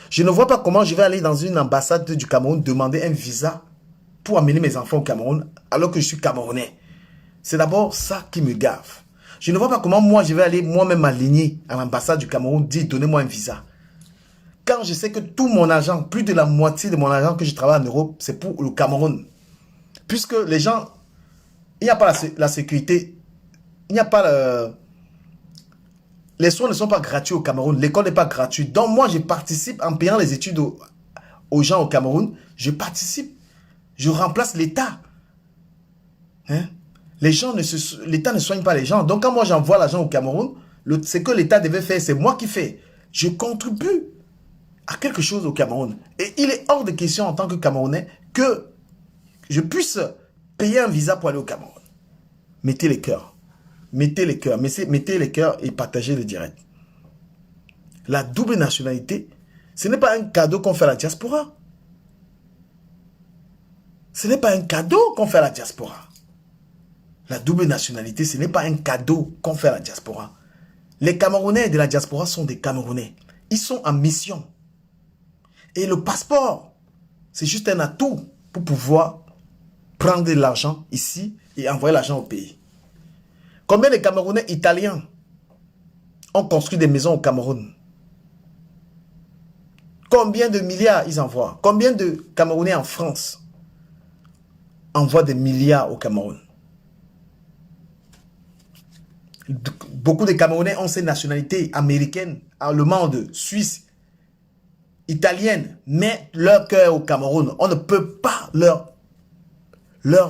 je ne vois pas comment je vais aller dans une ambassade du Cameroun demander un visa pour amener mes enfants au Cameroun alors que je suis Camerounais. C'est d'abord ça qui me gave. Je ne vois pas comment moi je vais aller moi-même m'aligner à l'ambassade du Cameroun, dire donnez-moi un visa. Quand je sais que tout mon argent, plus de la moitié de mon argent que je travaille en Europe, c'est pour le Cameroun. Puisque les gens, il n'y a pas la sécurité, il n'y a pas les soins ne sont pas gratuits au Cameroun, l'école n'est pas gratuite. Donc moi, je participe en payant les études aux gens au Cameroun. Je participe, je remplace l'État. Hein? L'État ne soigne pas les gens. Donc quand moi j'envoie l'argent au Cameroun, ce que l'État devait faire, c'est moi qui fais. Je contribue à quelque chose au Cameroun. Et il est hors de question en tant que Camerounais que je puisse payer un visa pour aller au Cameroun. Mettez les cœurs. Mettez les cœurs. Mettez les cœurs et partagez le direct. La double nationalité, ce n'est pas un cadeau qu'on fait à la diaspora. Ce n'est pas un cadeau qu'on fait à la diaspora. La double nationalité, ce n'est pas un cadeau qu'on fait à la diaspora. Les Camerounais de la diaspora sont des Camerounais. Ils sont en mission. Et le passeport, c'est juste un atout pour pouvoir prendre de l'argent ici et envoyer l'argent au pays. Combien de Camerounais italiens ont construit des maisons au Cameroun? Combien de milliards ils envoient? Combien de Camerounais en France envoient des milliards au Cameroun? Beaucoup de Camerounais ont ces nationalités américaines, allemandes, suisses, italiennes, mais leur cœur au Cameroun. On ne peut pas leur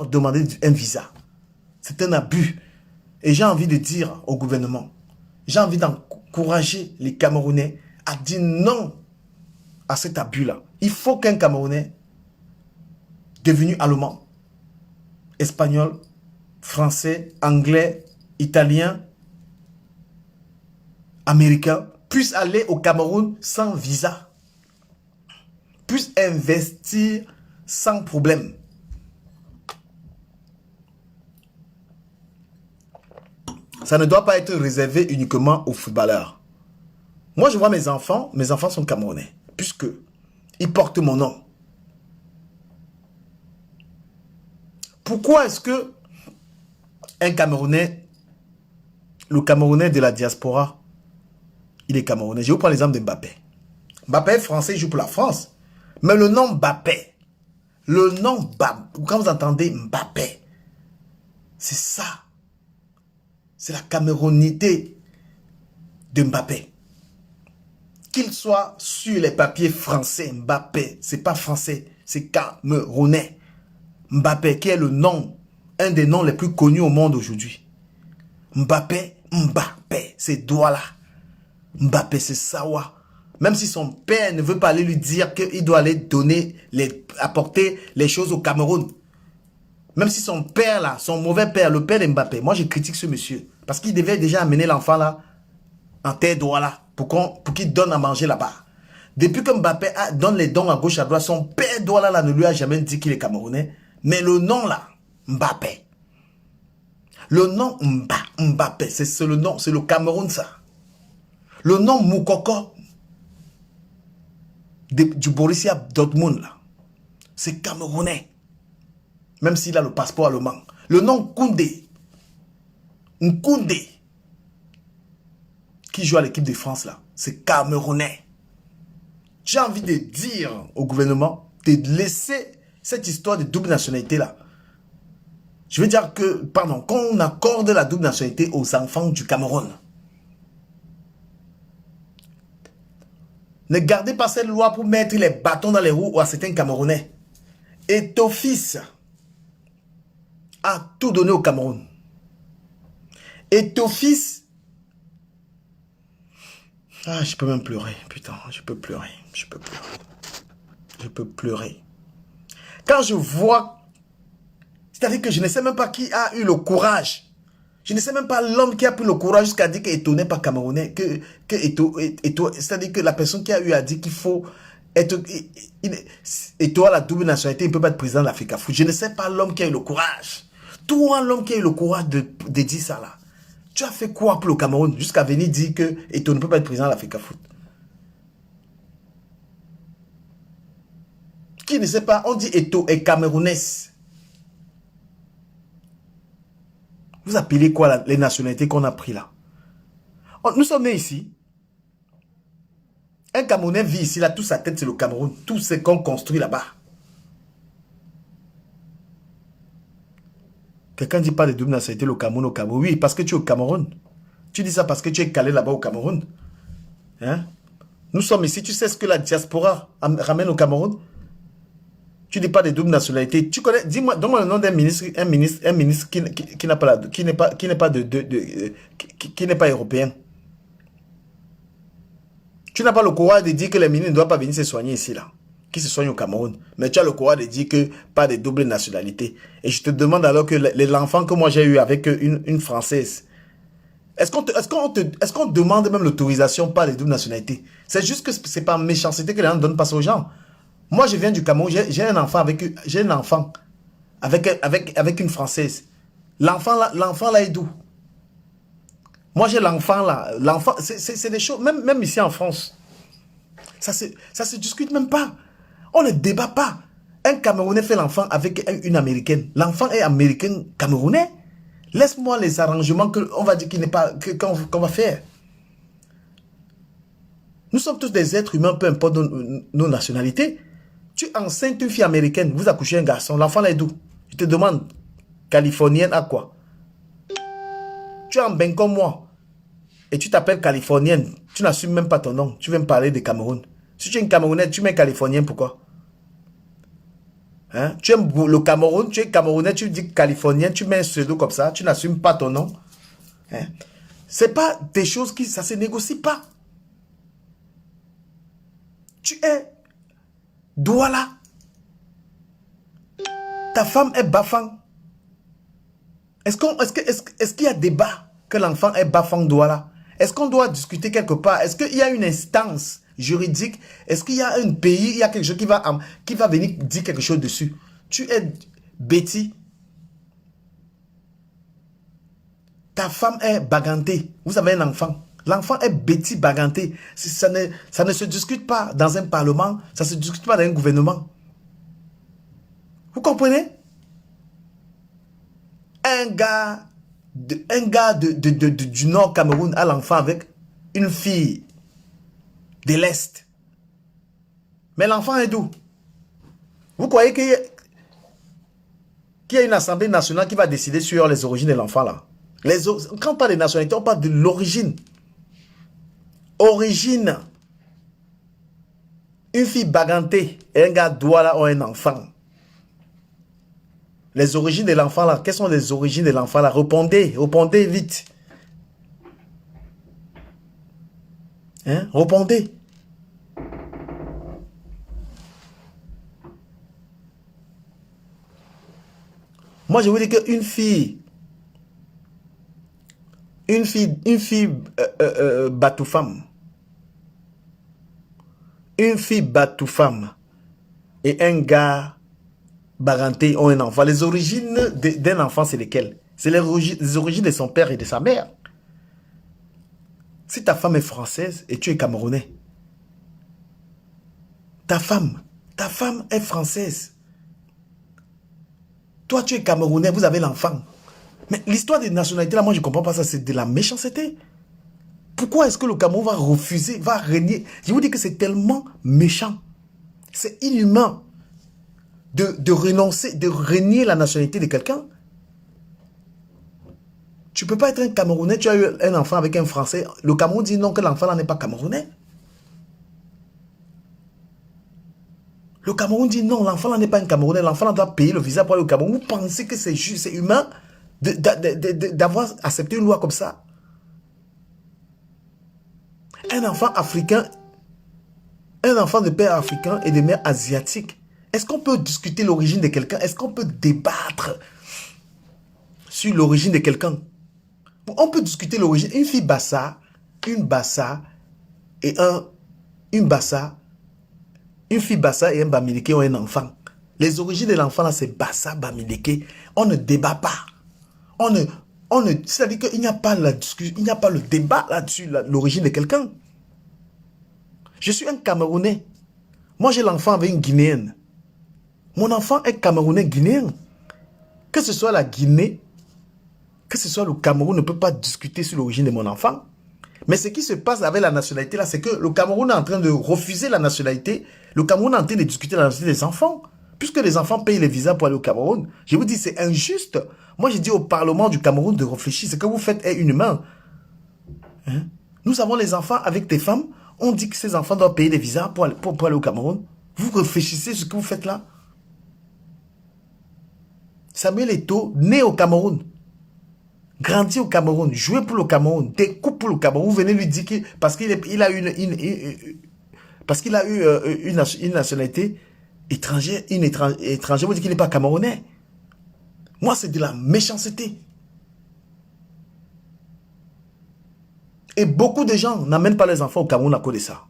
demander un visa. C'est un abus. Et j'ai envie de dire au gouvernement, j'ai envie d'encourager les Camerounais à dire non à cet abus-là. Il faut qu'un Camerounais devenu allemand, espagnol, français, anglais, italien, américain, puisse aller au Cameroun sans visa, puisse investir sans problème. Ça ne doit pas être réservé uniquement aux footballeurs. Moi, je vois mes enfants sont camerounais, puisque ils portent mon nom. Pourquoi est-ce que un Camerounais, le Camerounais de la diaspora, il est Camerounais? Je vous prends l'exemple de Mbappé. Mbappé est français, il joue pour la France. Mais le nom Mbappé, quand vous entendez Mbappé, c'est ça. C'est la camerounité de Mbappé. Qu'il soit sur les papiers français, Mbappé, c'est pas français, c'est camerounais. Mbappé, qui est le nom, un des noms les plus connus au monde aujourd'hui. Mbappé, c'est Douala. Mbappé, c'est Sawa. Même si son père ne veut pas aller lui dire qu'il doit aller apporter les choses au Cameroun. Même si son père là, son mauvais père, le père de Mbappé, moi je critique ce monsieur. Parce qu'il devait déjà amener l'enfant là, en terre Douala, pour qu'il donne à manger là-bas. Depuis que Mbappé donne les dons à gauche à droite, son père Douala là ne lui a jamais dit qu'il est Camerounais. Mais le nom là, Mbappé. Le nom Mbappé, c'est le nom, c'est le Cameroun ça. Le nom Moukoko du Borussia Dortmund là, c'est camerounais. Même s'il a le passeport allemand. Le nom Koundé, Nkoundé, qui joue à l'équipe de France là, c'est camerounais. J'ai envie de dire au gouvernement de laisser cette histoire de double nationalité là. Je veux dire que, pardon, qu'on accorde la double nationalité aux enfants du Cameroun. Ne gardez pas cette loi pour mettre les bâtons dans les roues à certains Camerounais. Et ton fils a tout donné au Cameroun. Et ton fils... Ah, je peux même pleurer, putain, je peux pleurer, je peux pleurer. Je peux pleurer. Quand je vois... C'est-à-dire que je ne sais même pas qui a eu le courage. Je ne sais même pas l'homme qui a pris le courage jusqu'à dire qu'Eto'o n'est pas camerounais. C'est-à-dire que la personne qui a eu à dire qu'il faut être... Eto'o a la double nationalité, il ne peut pas être président de l'Africa Foot. Je ne sais pas l'homme qui a eu le courage. Toi, l'homme qui a eu le courage de dire ça là. Tu as fait quoi pour le Cameroun jusqu'à venir dire que Eto'o ne peut pas être président de l'Africa Foot? Qui ne sait pas, on dit Eto'o est camerounais. Vous appelez quoi les nationalités qu'on a pris là? Nous sommes nés ici. Un Camerounais vit ici, là, toute sa tête c'est le Cameroun. Tout ce qu'on construit là-bas. Quelqu'un dit pas de double nationalité, le Cameroun au Cameroun. Oui, parce que tu es au Cameroun. Tu dis ça parce que tu es calé là-bas au Cameroun. Hein? Nous sommes ici, tu sais ce que la diaspora ramène au Cameroun? Tu dis pas de double nationalité. Tu connais, dis-moi, donne-moi le nom d'un ministre, un ministre qui n'a pas qui n'est pas européen. Tu n'as pas le courage de dire que les ministres ne doivent pas venir se soigner ici là, qui se soignent au Cameroun. Mais tu as le courage de dire que pas de double nationalité. Et je te demande alors que l'enfant que moi j'ai eu avec une Française, est-ce qu'on demande même l'autorisation pas de double nationalité? C'est juste que c'est par méchanceté que les gens ne donnent pas ça aux gens. Moi, je viens du Cameroun, j'ai un enfant avec une Française. L'enfant là est d'où? Moi, j'ai l'enfant là. L'enfant, c'est des choses, même ici en France. Ça se discute même pas. On ne débat pas. Un Camerounais fait l'enfant avec une Américaine. L'enfant est américain camerounais. Laisse-moi les arrangements qu'on va dire qu'on va faire. Nous sommes tous des êtres humains, peu importe nos nationalités. Tu enceintes une fille américaine, vous accouchez un garçon, l'enfant là est d'où? Je te demande, californienne à quoi? Tu es en bain comme moi, et tu t'appelles californienne, tu n'assumes même pas ton nom, tu viens me parler de Cameroun. Si tu es une Camerounaise, tu mets californienne, pourquoi? Hein? Tu aimes le Cameroun, tu es Camerounais, tu dis californienne, tu mets un pseudo comme ça, tu n'assumes pas ton nom. Hein? C'est pas des choses qui, ça se négocie pas. Tu es Douala. Ta femme est Bafang. Est-ce qu'il y a débat que l'enfant est Bafang Douala? Est-ce qu'on doit discuter quelque part? Est-ce qu'il y a une instance juridique? Est-ce qu'il y a un pays? Il y a quelque chose qui va venir dire quelque chose dessus? Tu es Betty. Ta femme est Baganté. Vous avez un enfant. L'enfant est Betty Baganté. Ça ne se discute pas dans un parlement. Ça ne se discute pas dans un gouvernement. Vous comprenez? Un gars du Nord Cameroun a l'enfant avec une fille de l'Est. Mais l'enfant est d'où? Vous croyez qu'il y a une assemblée nationale qui va décider sur les origines de l'enfant là? Quand on parle de nationalité, on parle de l'origine. Origine. Une fille Baganté et un gars Douala ont un enfant. Les origines de l'enfant là, quelles sont les origines de l'enfant là? Répondez vite. Hein? Répondez. Moi je vous dis qu'une fille Batoufam, une fille Batoufam et un gars Baganté ont un enfant. Les origines d'un enfant, c'est lesquelles? C'est les origines de son père et de sa mère. Si ta femme est française et tu es camerounais, ta femme est française. Toi, tu es camerounais, vous avez l'enfant. Mais l'histoire des nationalités, là, moi, je ne comprends pas ça. C'est de la méchanceté. Pourquoi est-ce que le Cameroun va refuser, va renier? Je vous dis que c'est tellement méchant. C'est inhumain de renoncer, de renier la nationalité de quelqu'un. Tu ne peux pas être un Camerounais, tu as eu un enfant avec un Français. Le Cameroun dit non, que l'enfant là n'est pas Camerounais. Le Cameroun dit non, l'enfant là n'est pas un Camerounais, l'enfant là doit payer le visa pour aller au Cameroun. Vous pensez que c'est juste, c'est humain d'avoir accepté une loi comme ça? Un enfant africain, un enfant de père africain et de mère asiatique, est-ce qu'on peut discuter l'origine de quelqu'un? Est-ce qu'on peut débattre sur l'origine de quelqu'un? On peut discuter l'origine. Une fille Bassa, une Bassa et une Bassa, une fille Bassa et un Bamileke ont un enfant. Les origines de l'enfant là, c'est Bassa, Bamileke. On ne débat pas. C'est-à-dire qu'il n'y a pas la discussion, il n'y a pas le débat là-dessus, l'origine de quelqu'un. Je suis un Camerounais. Moi, j'ai l'enfant avec une Guinéenne. Mon enfant est Camerounais guinéen. Que ce soit la Guinée, que ce soit le Cameroun, ne peut pas discuter sur l'origine de mon enfant. Mais ce qui se passe avec la nationalité là, c'est que le Cameroun est en train de refuser la nationalité. Le Cameroun est en train de discuter la nationalité des enfants. Puisque les enfants payent les visas pour aller au Cameroun. Je vous dis, c'est injuste. Moi, j'ai dit au Parlement du Cameroun de réfléchir. Ce que vous faites est inhumain. Hein? Nous avons les enfants avec des femmes. On dit que ces enfants doivent payer des visas pour aller au Cameroun. Vous réfléchissez sur ce que vous faites là. Samuel Eto'o, né au Cameroun, grandi au Cameroun, joué pour le Cameroun, découpe pour le Cameroun. Vous venez lui dire que parce qu'il a eu une nationalité étrangère, vous dites qu'il n'est pas Camerounais. Moi, c'est de la méchanceté. Et beaucoup de gens n'amènent pas les enfants au Cameroun à cause de ça.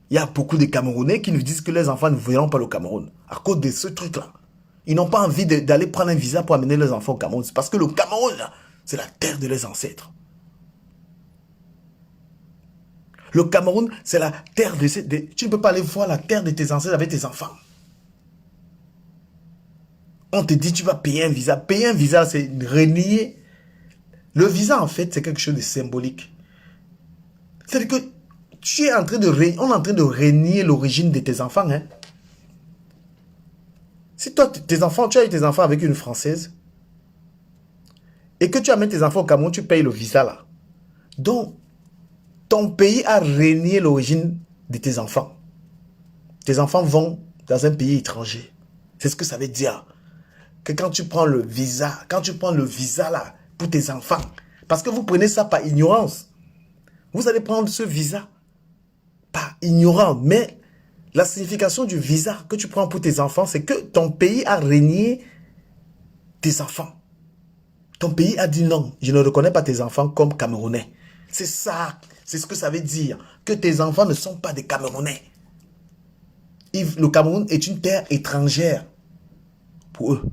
Il y a beaucoup de Camerounais qui nous disent que les enfants ne viendront pas au Cameroun à cause de ce truc-là. Ils n'ont pas envie d'aller prendre un visa pour amener leurs enfants au Cameroun. C'est parce que le Cameroun, c'est la terre de leurs ancêtres. Le Cameroun, c'est la terre de... Tu ne peux pas aller voir la terre de tes ancêtres avec tes enfants. On te dit, tu vas payer un visa. Payer un visa, c'est renier. Le visa, en fait, c'est quelque chose de symbolique. C'est-à-dire que on est en train de renier l'origine de tes enfants. Hein. Si toi, tu as eu tes enfants avec une Française, et que tu amènes tes enfants au Cameroun, tu payes le visa là. Donc, ton pays a renié l'origine de tes enfants. Tes enfants vont dans un pays étranger. C'est ce que ça veut dire. Que quand tu prends le visa, là, pour tes enfants, parce que vous prenez ça par ignorance. Vous allez prendre ce visa par ignorance, mais la signification du visa que tu prends pour tes enfants, c'est que ton pays a renié tes enfants. Ton pays a dit non, je ne reconnais pas tes enfants comme Camerounais. C'est ça, c'est ce que ça veut dire, que tes enfants ne sont pas des Camerounais. Le Cameroun est une terre étrangère pour eux.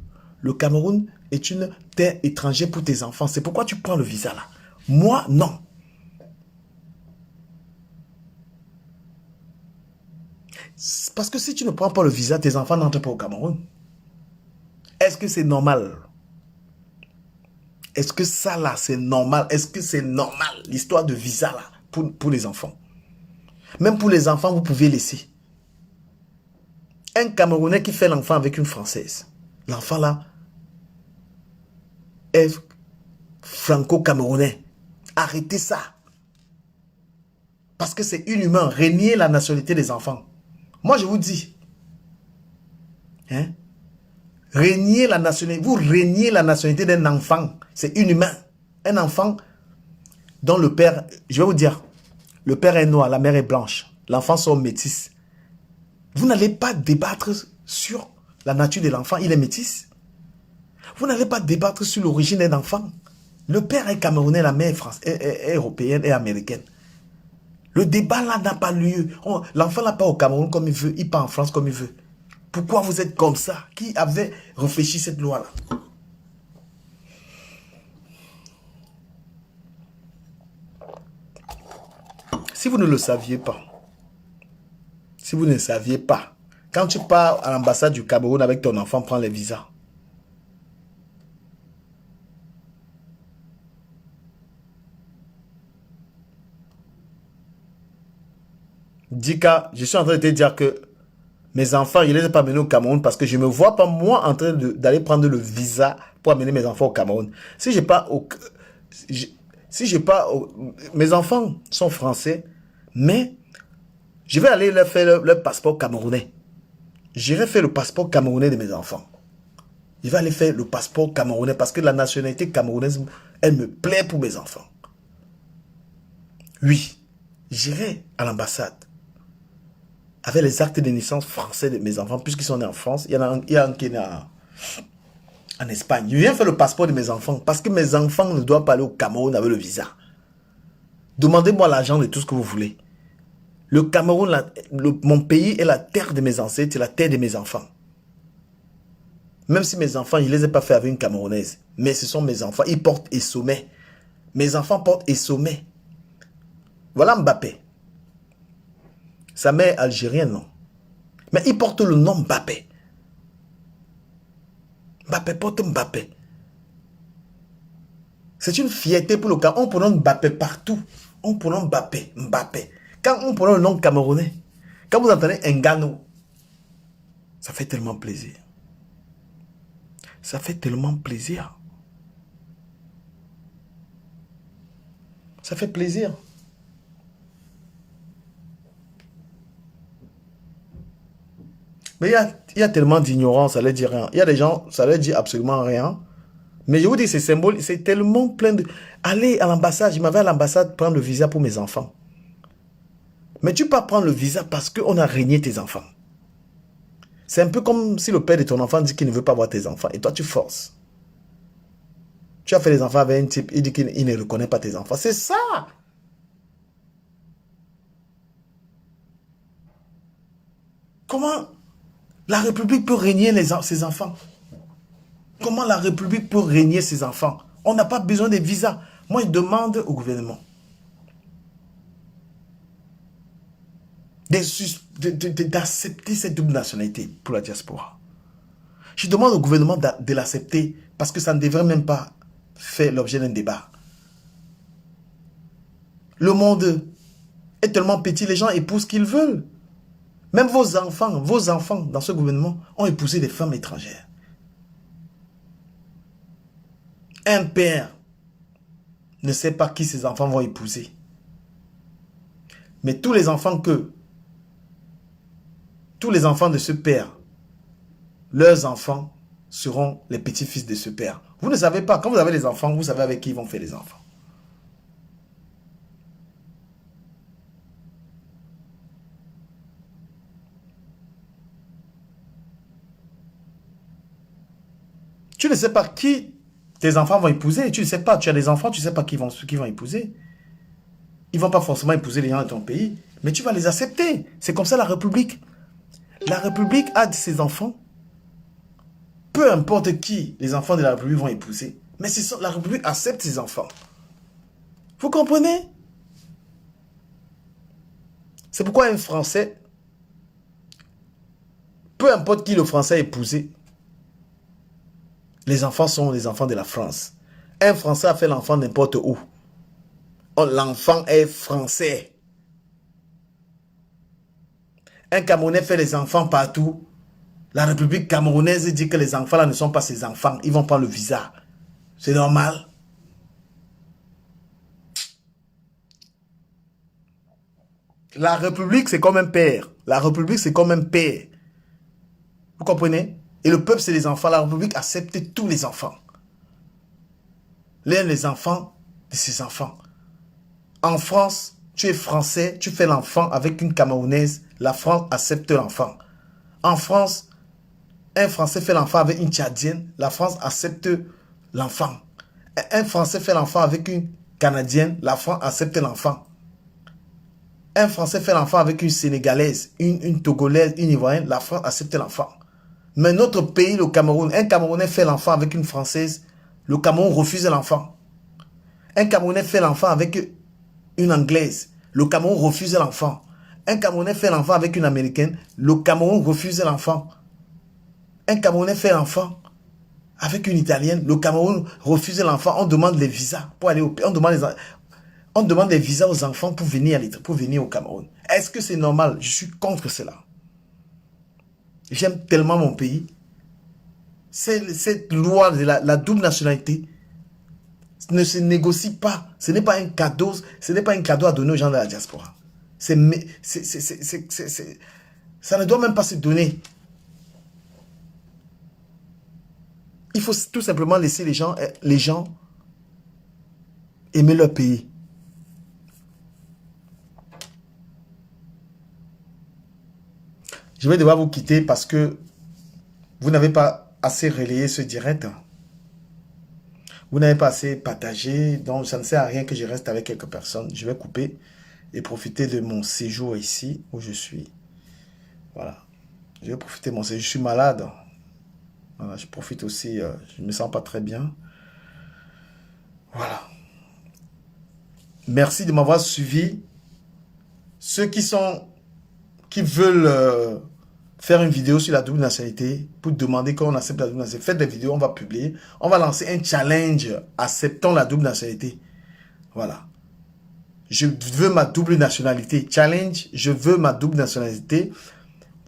Le Cameroun est une terre étrangère pour tes enfants. C'est pourquoi tu prends le visa là. Moi, non. Parce que si tu ne prends pas le visa, tes enfants n'entrent pas au Cameroun. Est-ce que c'est normal? Est-ce que ça là, c'est normal? Est-ce que c'est normal, l'histoire de visa là, pour les enfants? Même pour les enfants, vous pouvez laisser. Un Camerounais qui fait l'enfant avec une Française. L'enfant là est franco-camerounais. Arrêtez ça. Parce que c'est inhumain. Renier la nationalité des enfants. Moi, je vous dis. Hein? Renier la nationalité. Vous reniez la nationalité d'un enfant. C'est inhumain. Un enfant dont le père, je vais vous dire, le père est noir, la mère est blanche. L'enfant sont métis. Vous n'allez pas débattre sur la nature de l'enfant. Il est métis. Vous n'allez pas débattre sur l'origine d'un enfant. Le père est camerounais, la mère est européenne et américaine. Le débat là n'a pas lieu. L'enfant n'a pas au Cameroun comme il veut, il part en France comme il veut. Pourquoi vous êtes comme ça? Qui avait réfléchi cette loi-là? Si vous ne le saviez pas, si vous ne saviez pas, quand tu pars à l'ambassade du Cameroun avec ton enfant, prends les visas. Dika, je suis en train de te dire que mes enfants, je ne les ai pas menés au Cameroun parce que je ne me vois pas moi en train d'aller prendre le visa pour amener mes enfants au Cameroun. Si je pars si j'ai pas... Mes enfants sont français, mais je vais aller leur faire leur passeport camerounais. J'irai faire le passeport camerounais de mes enfants. Je vais aller faire le passeport camerounais parce que la nationalité camerounaise, elle me plaît pour mes enfants. Oui, j'irai à l'ambassade avec les actes de naissance français de mes enfants, puisqu'ils sont nés en France. Il y a un qui est né en Espagne. Je viens faire le passeport de mes enfants parce que mes enfants ne doivent pas aller au Cameroun avec le visa. Demandez-moi l'argent de tout ce que vous voulez. Le Cameroun, mon pays est la terre de mes ancêtres, c'est la terre de mes enfants. Même si mes enfants, je ne les ai pas fait avec une Camerounaise. Mais ce sont mes enfants, ils portent Essomé. Mes enfants portent Essomé. Voilà Mbappé. Sa mère est algérienne, non. Mais il porte le nom Mbappé. Mbappé porte Mbappé. C'est une fierté pour le cas. On prononce Mbappé partout. On prononce Mbappé, Mbappé. Quand on prononce le nom camerounais, quand vous entendez Ngano, ça fait tellement plaisir. Ça fait tellement plaisir. Ça fait plaisir. Mais il y a tellement d'ignorance, ça ne leur dit rien. Il y a des gens, ça ne leur dit absolument rien. Mais je vous dis, ces symboles, c'est tellement plein de... Allez à l'ambassade, je m'avais à l'ambassade prendre le visa pour mes enfants. Mais tu peux pas prendre le visa parce qu'on a régné tes enfants. C'est un peu comme si le père de ton enfant dit qu'il ne veut pas voir tes enfants. Et toi, tu forces. Tu as fait des enfants avec un type, il dit qu'il ne reconnaît pas tes enfants. C'est ça. Comment la République peut régner ses enfants? Comment la République peut régner ses enfants? On n'a pas besoin de visa. Moi, je demande au gouvernement d'accepter cette double nationalité pour la diaspora. Je demande au gouvernement de l'accepter parce que ça ne devrait même pas faire l'objet d'un débat. Le monde est tellement petit, les gens épousent ce qu'ils veulent. Même vos enfants dans ce gouvernement ont épousé des femmes étrangères. Un père ne sait pas qui ses enfants vont épouser. Mais tous les enfants de ce père, leurs enfants seront les petits-fils de ce père. Vous ne savez pas, quand vous avez des enfants, vous savez avec qui ils vont faire les enfants. Tu ne sais pas qui tes enfants vont épouser. Tu ne sais pas, tu as des enfants, tu ne sais pas qui vont épouser. Ils ne vont pas forcément épouser les gens de ton pays, mais tu vas les accepter. C'est comme ça la République. La République a de ses enfants. Peu importe qui les enfants de la République vont épouser. Mais la République accepte ses enfants. Vous comprenez? C'est pourquoi un Français, peu importe qui le Français a épousé, les enfants sont les enfants de la France. Un Français a fait l'enfant n'importe où. L'enfant est français. Un Camerounais fait les enfants partout. La République camerounaise dit que les enfants là ne sont pas ses enfants. Ils vont prendre le visa. C'est normal. La République, c'est comme un père. La République, c'est comme un père. Vous comprenez? Et le peuple, c'est les enfants. La République accepte tous les enfants. Les enfants de ses enfants. En France, tu es français, tu fais l'enfant avec une Camerounaise. La France accepte l'enfant. En France, un Français fait l'enfant avec une Tchadienne. La France accepte l'enfant. Un Français fait l'enfant avec une Canadienne. La France accepte l'enfant. Un Français fait l'enfant avec une Sénégalaise, une Togolaise, une Ivoirienne. La France accepte l'enfant. Mais notre pays, le Cameroun, un Camerounais fait l'enfant avec une Française. Le Cameroun refuse l'enfant. Un Camerounais fait l'enfant avec une Anglaise. Le Cameroun refuse l'enfant. Un Camerounais fait l'enfant avec une Américaine. Le Cameroun refuse l'enfant. Un Camerounais fait l'enfant avec une Italienne. Le Cameroun refuse l'enfant. On demande les visas pour aller au pays. On demande des visas aux enfants pour venir au Cameroun. Est-ce que c'est normal? Je suis contre cela. J'aime tellement mon pays. Cette loi de la double nationalité, ne se négocie pas. Ce n'est pas un cadeau. Ce n'est pas un cadeau à donner aux gens de la diaspora. Ça ne doit même pas se donner. Il faut tout simplement laisser les gens aimer leur pays. Je vais devoir vous quitter parce que vous n'avez pas assez relayé ce direct. Vous n'avez pas assez partagé. Donc, ça ne sert à rien que je reste avec quelques personnes. Je vais couper et profiter de mon séjour ici où je suis. Voilà. Je vais profiter de mon séjour. Je suis malade. Voilà, je profite aussi. Je ne me sens pas très bien. Voilà. Merci de m'avoir suivi. Ceux qui veulent faire une vidéo sur la double nationalité pour demander qu'on accepte la double nationalité. Faites des vidéos, on va publier. On va lancer un challenge. Acceptons la double nationalité. Voilà. Je veux ma double nationalité. Challenge, je veux ma double nationalité.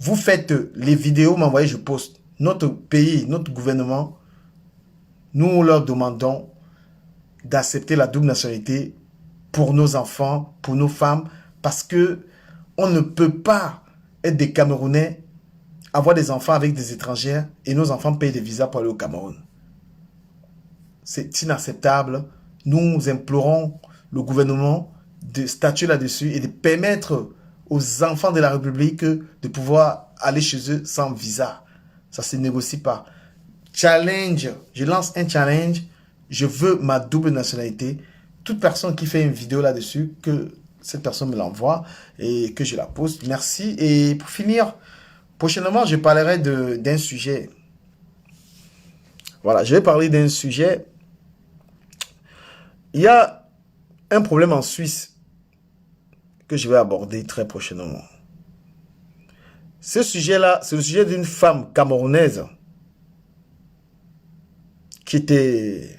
Vous faites les vidéos, m'envoyez, je poste. Notre pays, notre gouvernement, nous leur demandons d'accepter la double nationalité pour nos enfants, pour nos femmes, parce que on ne peut pas être des Camerounais, avoir des enfants avec des étrangères et nos enfants payent des visas pour aller au Cameroun. C'est inacceptable. Nous implorons le gouvernement de statuer là-dessus et de permettre aux enfants de la République de pouvoir aller chez eux sans visa. Ça ne se négocie pas. Challenge. Je lance un challenge. Je veux ma double nationalité. Toute personne qui fait une vidéo là-dessus, que cette personne me l'envoie et que je la poste. Merci. Et pour finir, prochainement, je parlerai d'un sujet. Voilà, je vais parler d'un sujet. Il y a un problème en Suisse que je vais aborder très prochainement. Ce sujet-là, c'est le sujet d'une femme camerounaise qui était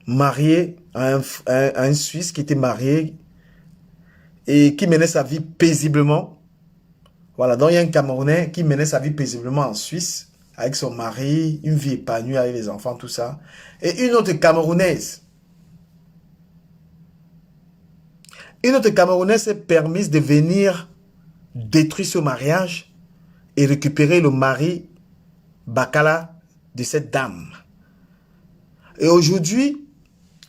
mariée à un Suisse, qui était marié et qui menait sa vie paisiblement. Voilà, donc il y a un Camerounais qui menait sa vie paisiblement en Suisse, avec son mari, une vie épanouie avec les enfants, tout ça. Et une autre Camerounaise. Une autre Camerounaise s'est permise de venir détruire ce mariage et récupérer le mari Bakala de cette dame. Et aujourd'hui,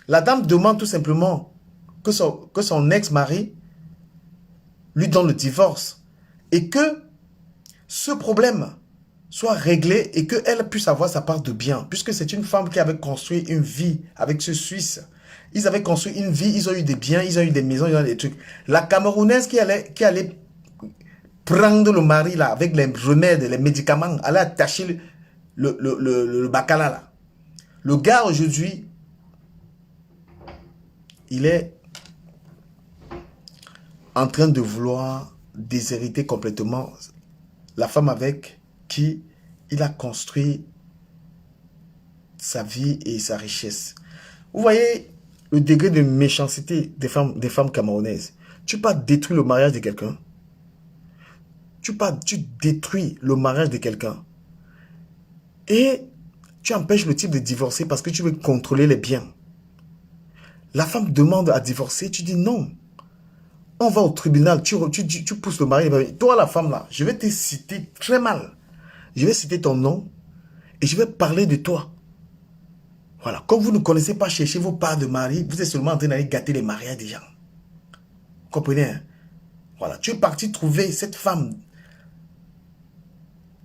la dame demande tout simplement que son ex-mari lui donne le divorce et que ce problème soit réglé et qu'elle puisse avoir sa part de bien, puisque c'est une femme qui avait construit une vie avec ce Suisse. Ils avaient construit une vie, ils ont eu des biens, ils ont eu des maisons, ils ont eu des trucs. La Camerounaise qui allait prendre le mari là, avec les remèdes, les médicaments, allait attacher le bacala là. Le gars aujourd'hui, il est en train de vouloir déshériter complètement la femme avec qui il a construit sa vie et sa richesse. Vous voyez le degré de méchanceté des femmes camerounaises. Tu peux pas détruire le mariage de quelqu'un. Tu détruis le mariage de quelqu'un. Et tu empêches le type de divorcer parce que tu veux contrôler les biens. La femme demande à divorcer, tu dis non. On va au tribunal, tu pousses le mari. Toi, la femme là, je vais te citer très mal. Je vais citer ton nom et je vais parler de toi. Voilà. Comme vous ne connaissez pas chercher vos parts de mari, vous êtes seulement en train d'aller gâter les mariages des gens. Vous comprenez, hein? Voilà. Tu es parti trouver cette femme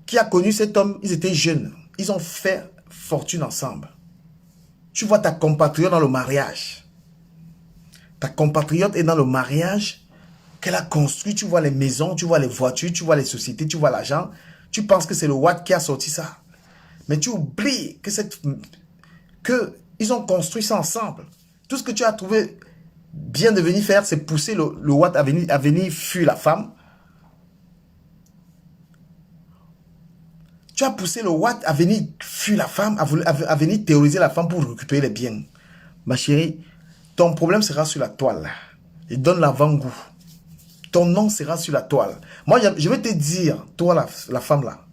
qui a connu cet homme. Ils étaient jeunes. Ils ont fait fortune ensemble. Tu vois ta compatriote dans le mariage. Ta compatriote est dans le mariage qu'elle a construit. Tu vois les maisons, tu vois les voitures, tu vois les sociétés, tu vois l'argent. Tu penses que c'est le Watt qui a sorti ça. Mais tu oublies que ils ont construit ça ensemble. Tout ce que tu as trouvé bien de venir faire, c'est pousser le Watt à venir fuir la femme. Tu as poussé le Watt à venir fuir la femme, à venir terroriser la femme pour récupérer les biens. Ma chérie, ton problème sera sur la toile. Et donne l'avant-goût. Ton nom sera sur la toile. Moi, je vais te dire, toi, la femme là,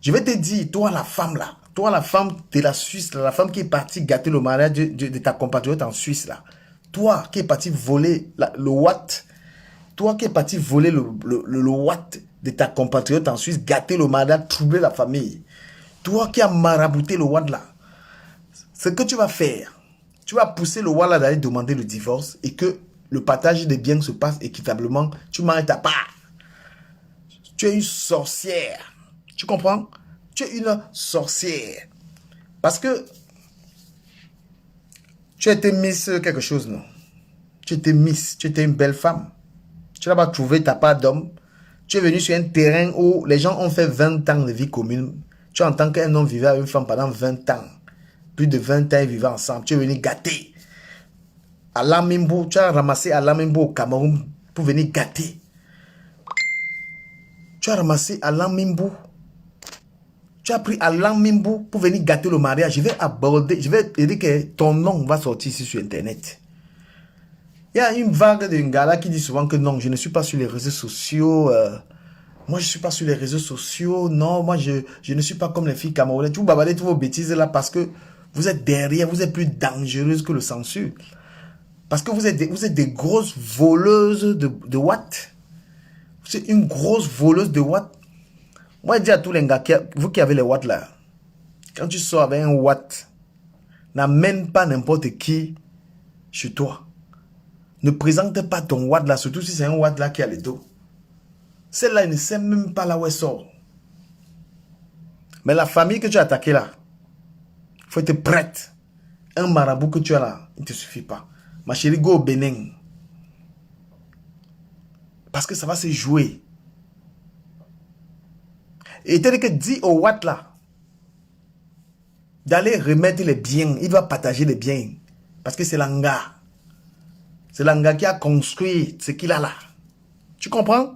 Je vais te dire, toi la femme là, toi la femme de la Suisse, là, la femme qui est partie gâter le mariage de ta compatriote en Suisse là, toi qui est parti voler le watt, toi qui est parti voler le watt de ta compatriote en Suisse, gâter le mariage, troubler la famille, toi qui as marabouté le watt là, ce que tu vas faire, tu vas pousser le watt là d'aller demander le divorce et que le partage des biens se passe équitablement, tu manges ta part. Tu es une sorcière. Tu comprends? Tu es une sorcière. Parce que tu as été Miss quelque chose, non? Tu étais Miss, tu étais une belle femme. Tu n'as pas trouvé ta part d'homme. Tu es venu sur un terrain où les gens ont fait 20 ans de vie commune. Tu entends qu'un homme vivait avec une femme pendant 20 ans. Plus de 20 ans, ils vivaient ensemble. Tu es venu gâter. À Lamimbo, tu as ramassé à Lamimbo au Cameroun pour venir gâter. Tu as ramassé à Lamimbo. Tu as pris Alain Mimbo pour venir gâter le mariage. Je vais aborder, je vais te dire que ton nom va sortir ici sur Internet. Il y a une vague de gars qui dit souvent que non, je ne suis pas sur les réseaux sociaux. Moi, je ne suis pas sur les réseaux sociaux. Non, moi, je ne suis pas comme les filles camerounaises. Tu vous babadez toutes vos bêtises là parce que vous êtes derrière, vous êtes plus dangereuse que le censure. Parce que vous êtes des grosses voleuses de watts. Vous êtes une grosse voleuse de watts. Moi, je dis à tous les gars, vous qui avez les watts là, quand tu sors avec un watt, n'amène pas n'importe qui chez toi. Ne présente pas ton watt là, surtout si c'est un watt là qui a le dos. Celle-là, il ne sait même pas là où elle sort. Mais la famille que tu as attaquée là, il faut être prête. Un marabout que tu as là, il ne te suffit pas. Ma chérie, go au Bénin. Parce que ça va se jouer. Et tel que dit au Watt là, d'aller remettre les biens, il va partager les biens. Parce que c'est l'anga. C'est l'anga qui a construit ce qu'il a là. Tu comprends?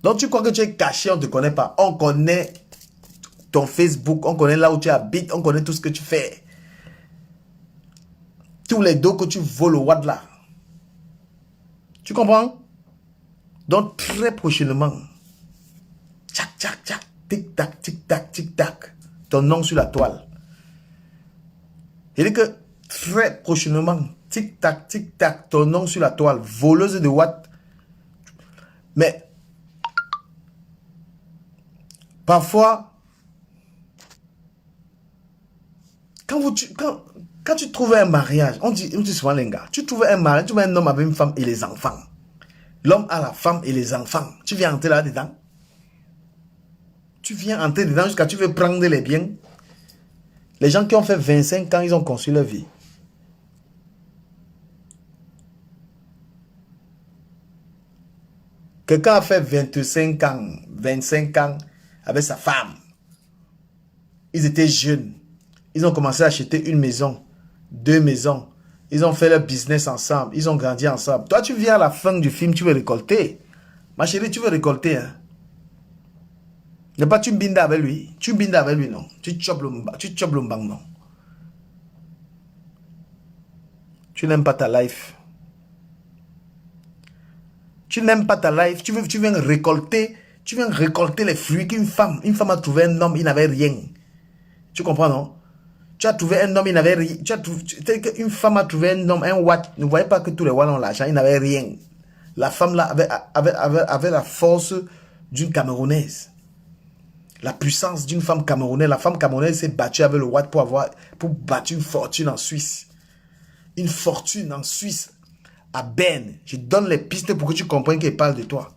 Donc tu crois que tu es caché, on ne te connaît pas. On connaît ton Facebook, on connaît là où tu habites, on connaît tout ce que tu fais. Tous les dos que tu voles au Watt là. Tu comprends? Donc très prochainement, tchac, tchac, tchac, tic-tac, tic-tac, tic-tac. Ton nom sur la toile. Il dit que très prochainement, tic-tac, tic-tac, ton nom sur la toile. Voleuse de watts. Mais, parfois, quand tu trouves un mariage, on dit souvent les gars, tu trouves un mariage, tu vois un homme avec une femme et les enfants. L'homme a la femme et les enfants. Tu viens entrer là-dedans. Tu viens entrer dedans jusqu'à tu veux prendre les biens. Les gens qui ont fait 25 ans, ils ont construit leur vie. Quelqu'un a fait 25 ans avec sa femme. Ils étaient jeunes. Ils ont commencé à acheter une maison, 2 maisons. Ils ont fait leur business ensemble. Ils ont grandi ensemble. Toi, tu viens à la fin du film, tu veux récolter. Ma chérie, tu veux récolter, hein? Ne pas tu bindes avec lui. Tu bindes avec lui, non. Tu chopes le mbang, non. Tu n'aimes pas ta life. Tu n'aimes pas ta life. Tu viens récolter. Tu viens récolter les fruits qu'une femme. Une femme a trouvé un homme, il n'avait rien. Tu comprends, non? Tu as trouvé un homme, il n'avait rien. Une femme a trouvé un homme, un watt. Ne voyez pas que tous les watts ont l'argent, il n'avait rien. La femme là avait la force d'une Camerounaise. La puissance d'une femme camerounaise. La femme camerounaise s'est battue avec le watt pour battre une fortune en Suisse. Une fortune en Suisse. À Berne. Je donne les pistes pour que tu comprennes qu'elle parle de toi.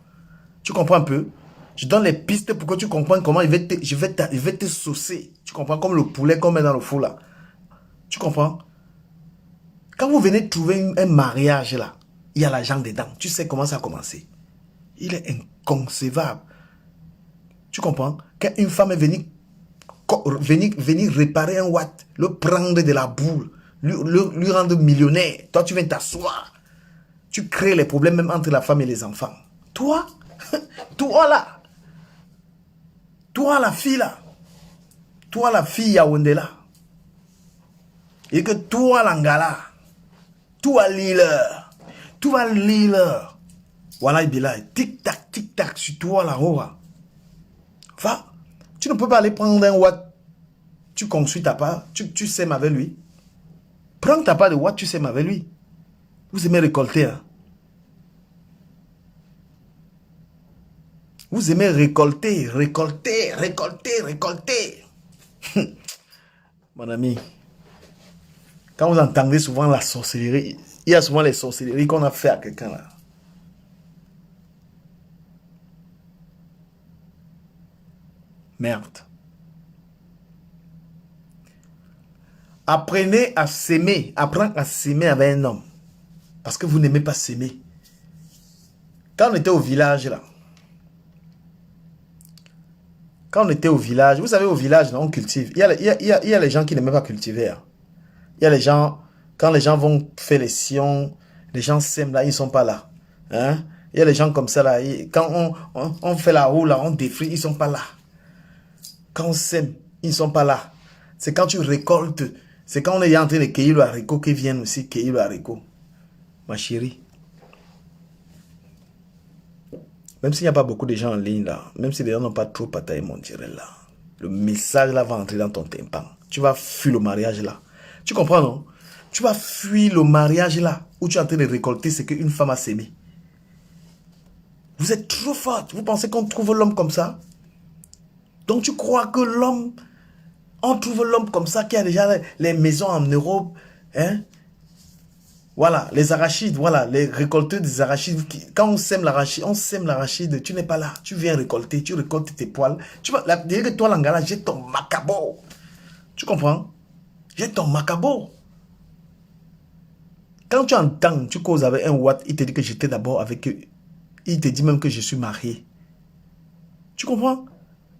Tu comprends un peu? Je donne les pistes pour que tu comprennes comment je vais te saucer. Tu comprends? Comme le poulet qu'on met dans le four là. Tu comprends? Quand vous venez trouver un mariage là, il y a l'argent dedans. Tu sais comment ça a commencé. Il est inconcevable. Tu comprends? Quand une femme est venue venir réparer un watt, le prendre de la boule, lui rendre millionnaire, toi tu viens t'asseoir. Tu crées les problèmes même entre la femme et les enfants. Toi, toi là, toi la fille là, toi la fille Yaoundé là, et que toi l'Angala, toi l'îleur, toi l'îleur, voilà il dit là, tic tac sur toi là-haut. Va, tu ne peux pas aller prendre un watt, tu construis ta part, tu sèmes avec lui. Prends ta part de watt, tu sèmes avec lui. Vous aimez récolter, hein? Vous aimez récolter, récolter, récolter, récolter. Mon ami, quand vous entendez souvent la sorcellerie, il y a souvent les sorcelleries qu'on a fait à quelqu'un là. Merde. Apprenez à s'aimer. Apprends à s'aimer avec un homme. Parce que vous n'aimez pas s'aimer. Quand on était au village là. Quand on était au village. Vous savez au village on cultive. Il y a les gens qui n'aiment pas cultiver. Hein. Il y a les gens. Quand les gens vont faire les sillons. Les gens s'aiment là. Ils ne sont pas là. Hein? Il y a les gens comme ça là. Quand on fait la roue là. On défrit. Ils ne sont pas là. Quand on sème. Ils ne sont pas là. C'est quand tu récoltes. C'est quand on est en train de cueillir le haricot qu'ils viennent aussi cueillir le haricot. Ma chérie. Même s'il n'y a pas beaucoup de gens en ligne là, même si les gens n'ont pas trop partagé mon direct là, le message là va entrer dans ton tympan. Tu vas fuir le mariage là. Tu comprends non? Tu vas fuir le mariage là, où tu es en train de récolter ce qu'une femme a sémé. Vous êtes trop forte. Vous pensez qu'on trouve l'homme comme ça? Donc tu crois que l'homme, on trouve l'homme comme ça qui a déjà les maisons en Europe, hein? Voilà, les arachides, voilà, les récolteurs des arachides. Quand on sème l'arachide, tu n'es pas là. Tu viens récolter, tu récoltes tes poils. Tu vas, dès que toi, l'angala, j'ai ton macabo. Tu comprends? J'ai ton macabo. Quand tu entends, tu causes avec un watt, il te dit que j'étais d'abord avec eux. Il te dit même que je suis marié. Tu comprends?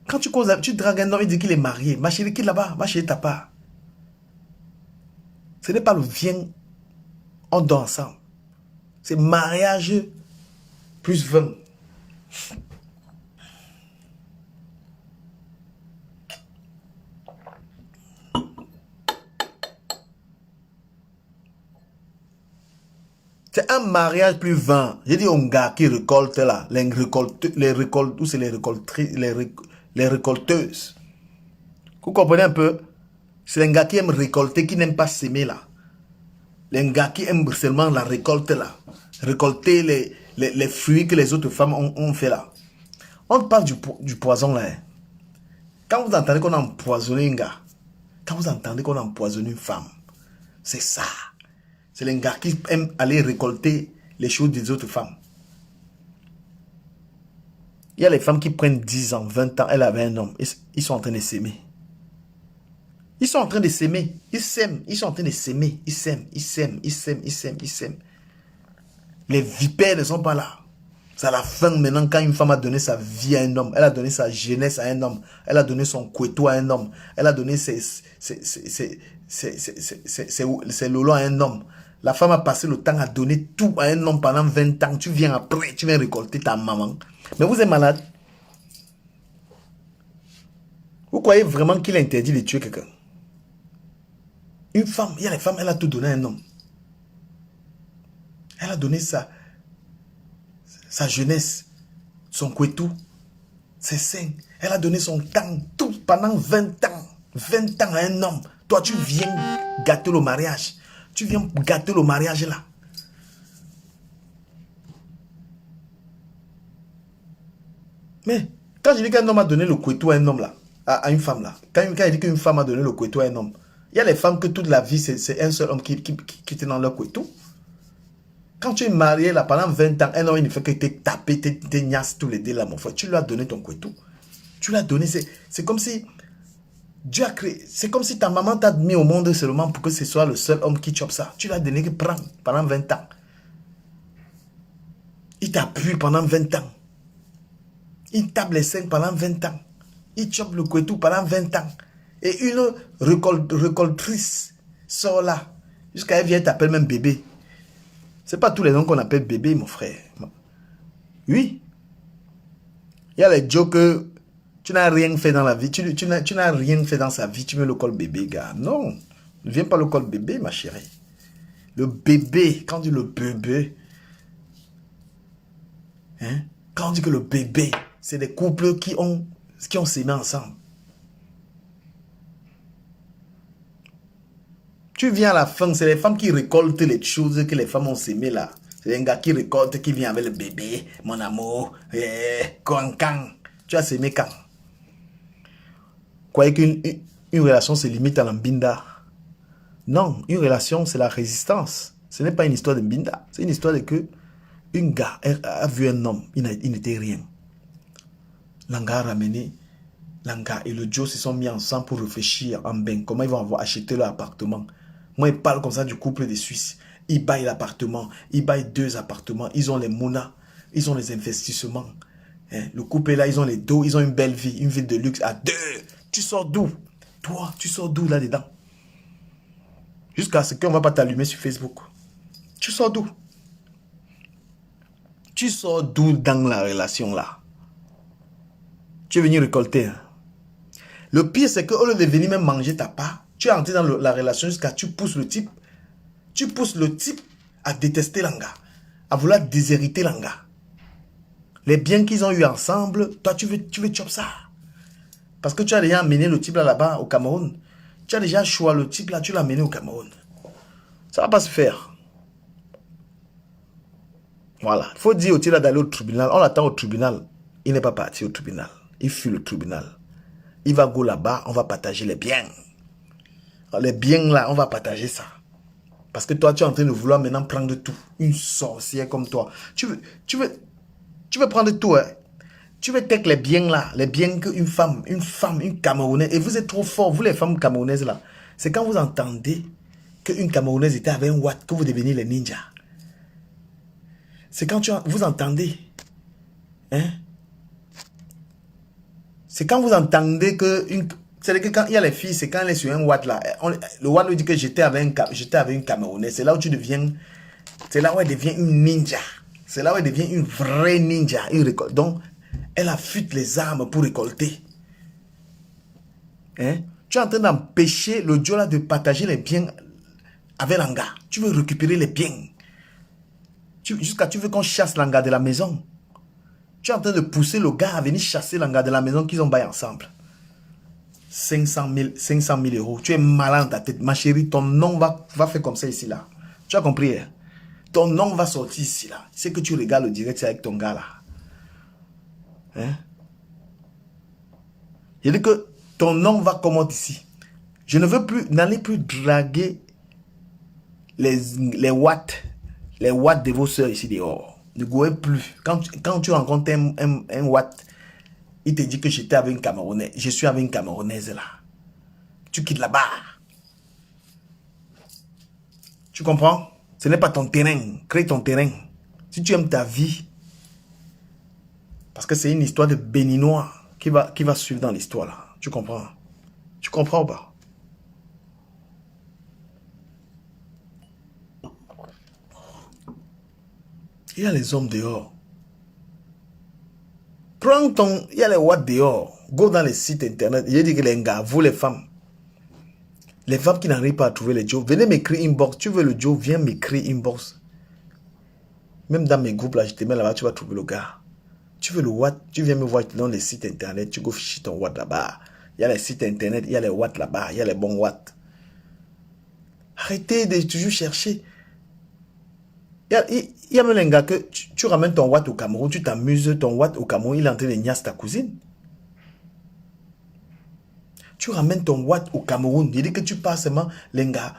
Quand tu causes, tu dragues un homme, il dit qu'il est marié. Ma chérie, qui est là-bas? Ma chérie, t'as pas. Ce n'est pas le viens, on dort ensemble. C'est mariage plus 20. C'est un mariage plus 20. J'ai dit un gars qui récolte là. Les récolteuses. Vous comprenez un peu? C'est un gars qui aime récolter, qui n'aime pas s'aimer là. Les gars qui aiment seulement la récolte là. Récolter les fruits que les autres femmes ont fait là. On parle du poison là. Hein. Quand vous entendez qu'on a empoisonné un gars, quand vous entendez qu'on a empoisonné une femme, c'est ça. C'est les gars qui aiment aller récolter les choses des autres femmes. Il y a les femmes qui prennent 10 ans, 20 ans, elle avait un homme, ils sont en train de s'aimer. Ils sont en train de s'aimer. Ils s'aiment. Ils sont en train de s'aimer. Ils s'aiment. Ils s'aiment. Ils s'aiment. Ils s'aiment. Ils s'aiment. Les vipères ne sont pas là. C'est à la fin maintenant quand une femme a donné sa vie à un homme. Elle a donné sa jeunesse à un homme. Elle a donné son couteau à un homme. Elle a donné ses lolo à un homme. La femme a passé le temps à donner tout à un homme pendant 20 ans. Tu viens après, tu viens récolter ta maman. Mais vous êtes malade. Vous croyez vraiment qu'il est interdit de tuer quelqu'un? Une femme, il y a les femmes, elle a tout donné à un homme. Elle a donné sa jeunesse, son couetou, ses seins. Elle a donné son temps, tout pendant 20 ans. 20 ans à un homme. Toi, tu viens gâter le mariage. Tu viens gâter le mariage là. Mais, quand je dis qu'un homme a donné le couetou à un homme là, à une femme là, quand il dit qu'une femme a donné le couetou à un homme, il y a les femmes que toute la vie, c'est un seul homme qui était dans leur couetou. Quand tu es marié là, pendant 20 ans, un homme il ne fait que te taper, te niasse tous les deux là, mon frère. Tu lui as donné ton couetou. Tu lui as donné, c'est comme si Dieu a créé, c'est comme si ta maman t'a mis au monde seulement pour que ce soit le seul homme qui chope ça. Tu l'as donné que prendre pendant 20 ans. Il t'appuie pendant 20 ans. Il tape les seins pendant 20 ans. Il chope le couetou pendant 20 ans. Et une récoltrice sort là. Jusqu'à elle vient t'appeler même bébé. C'est pas tous les noms qu'on appelle bébé, mon frère. Oui. Il y a les jokes que tu n'as rien fait dans la vie. Tu n'as rien fait dans sa vie. Tu veux le col bébé, gars. Non. Ne viens pas le col bébé, ma chérie. Le bébé. Quand on dit le bébé. Hein? Quand on dit que le bébé, c'est des couples qui ont qui ont s'aimé ensemble. Tu viens à la fin, c'est les femmes qui récoltent les choses que les femmes ont s'aimé là. C'est un gars qui récolte, qui vient avec le bébé, mon amour, quand. Tu as s'aimé quand? Croyez qu'une relation se limite à l'ambinda? Non, une relation c'est la résistance. Ce n'est pas une histoire de mbinda. C'est une histoire de que un gars a vu un homme, il n'était rien. L'anga a ramené, l'anga et le Joe se sont mis ensemble pour réfléchir en bain. Comment ils vont avoir acheté leur appartement. Moi, ils parlent comme ça du couple des Suisses. Ils baillent l'appartement, ils baillent 2 appartements, ils ont les mounas, ils ont les investissements. Hein? Le couple est là, ils ont les dos, ils ont une belle vie, une vie de luxe à 2. Tu sors d'où? Toi, tu sors d'où là-dedans? Jusqu'à ce qu'on ne va pas t'allumer sur Facebook. Tu sors d'où? Tu sors d'où dans la relation là? Tu es venu récolter. Hein? Le pire, c'est qu'au lieu de venir même manger ta part, tu es entré dans la relation jusqu'à tu pousses le type. Tu pousses le type à détester l'anga, à vouloir déshériter l'anga. Les biens qu'ils ont eu ensemble, toi tu veux chop ça. Parce que tu as déjà amené le type là-bas au Cameroun. Tu as déjà choisi le type là, tu l'as amené au Cameroun. Ça ne va pas se faire. Voilà. Il faut dire au type là d'aller au tribunal. On l'attend au tribunal. Il n'est pas parti au tribunal. Il fuit le tribunal. Il va go là-bas, on va partager les biens. Les biens là, on va partager ça. Parce que toi, tu es en train de vouloir maintenant prendre tout. Une sorcière comme toi. Tu veux prendre tout, hein? Tu veux take les biens là, les biens qu'une femme, une Camerounaise, et vous êtes trop fort, vous les femmes camerounaises là. C'est quand vous entendez qu'une Camerounaise était avec un Watt que vous devenez les ninjas. C'est quand vous entendez, hein? C'est quand vous entendez que c'est que quand il y a les filles, c'est quand elle est sur un Watt là. Le Watt lui dit que j'étais avec une Camerounaise. C'est là où tu deviens, c'est là où elle devient une ninja. C'est là où elle devient une vraie ninja. Donc, elle affûte les armes pour récolter. Hein? Tu es en train d'empêcher le Joe là de partager les biens avec l'anga. Tu veux récupérer les biens. Jusqu'à tu veux qu'on chasse l'anga de la maison. Tu es en train de pousser le gars à venir chasser l'anga de la maison qu'ils ont baillé ensemble. 500 000 euros. Tu es malin dans ta tête. Ma chérie, ton nom va faire comme ça ici là. Tu as compris? Hein? Ton nom va sortir ici là. C'est que tu regardes le direct avec ton gars là. Hein? Je dis que ton nom va commencer ici. Je ne veux plus, n'allez plus draguer les watts de vos soeurs ici dehors. Ne goûtez plus. Quand tu rencontres un watt, il te dit que j'étais avec une Camerounaise. Je suis avec une Camerounaise là. Tu quittes là-bas. Tu comprends? Ce n'est pas ton terrain. Crée ton terrain. Si tu aimes ta vie, parce que c'est une histoire de béninois qui va suivre dans l'histoire là. Tu comprends? Tu comprends ou pas? Il y a les hommes dehors. Prends ton... Il y a les watts dehors. Go dans les sites internet. J'ai dit que les gars, vous les femmes. Les femmes qui n'arrivent pas à trouver les Joe, venez m'écrire inbox. Tu veux le Joe, viens m'écrire inbox. Même dans mes groupes là, je te mets là-bas, tu vas trouver le gars. Tu veux le watt, tu viens me voir dans les sites internet, tu go ficher ton watt là-bas. Il y a les sites internet, il y a les watts là-bas, il y a les bons watts. Arrêtez de toujours chercher. Il y a même un gars que tu ramènes ton watt au Cameroun, tu t'amuses, ton watt au Cameroun, il est en train de niasse ta cousine. Tu ramènes ton watt au Cameroun, il dit que tu pars seulement, les gars,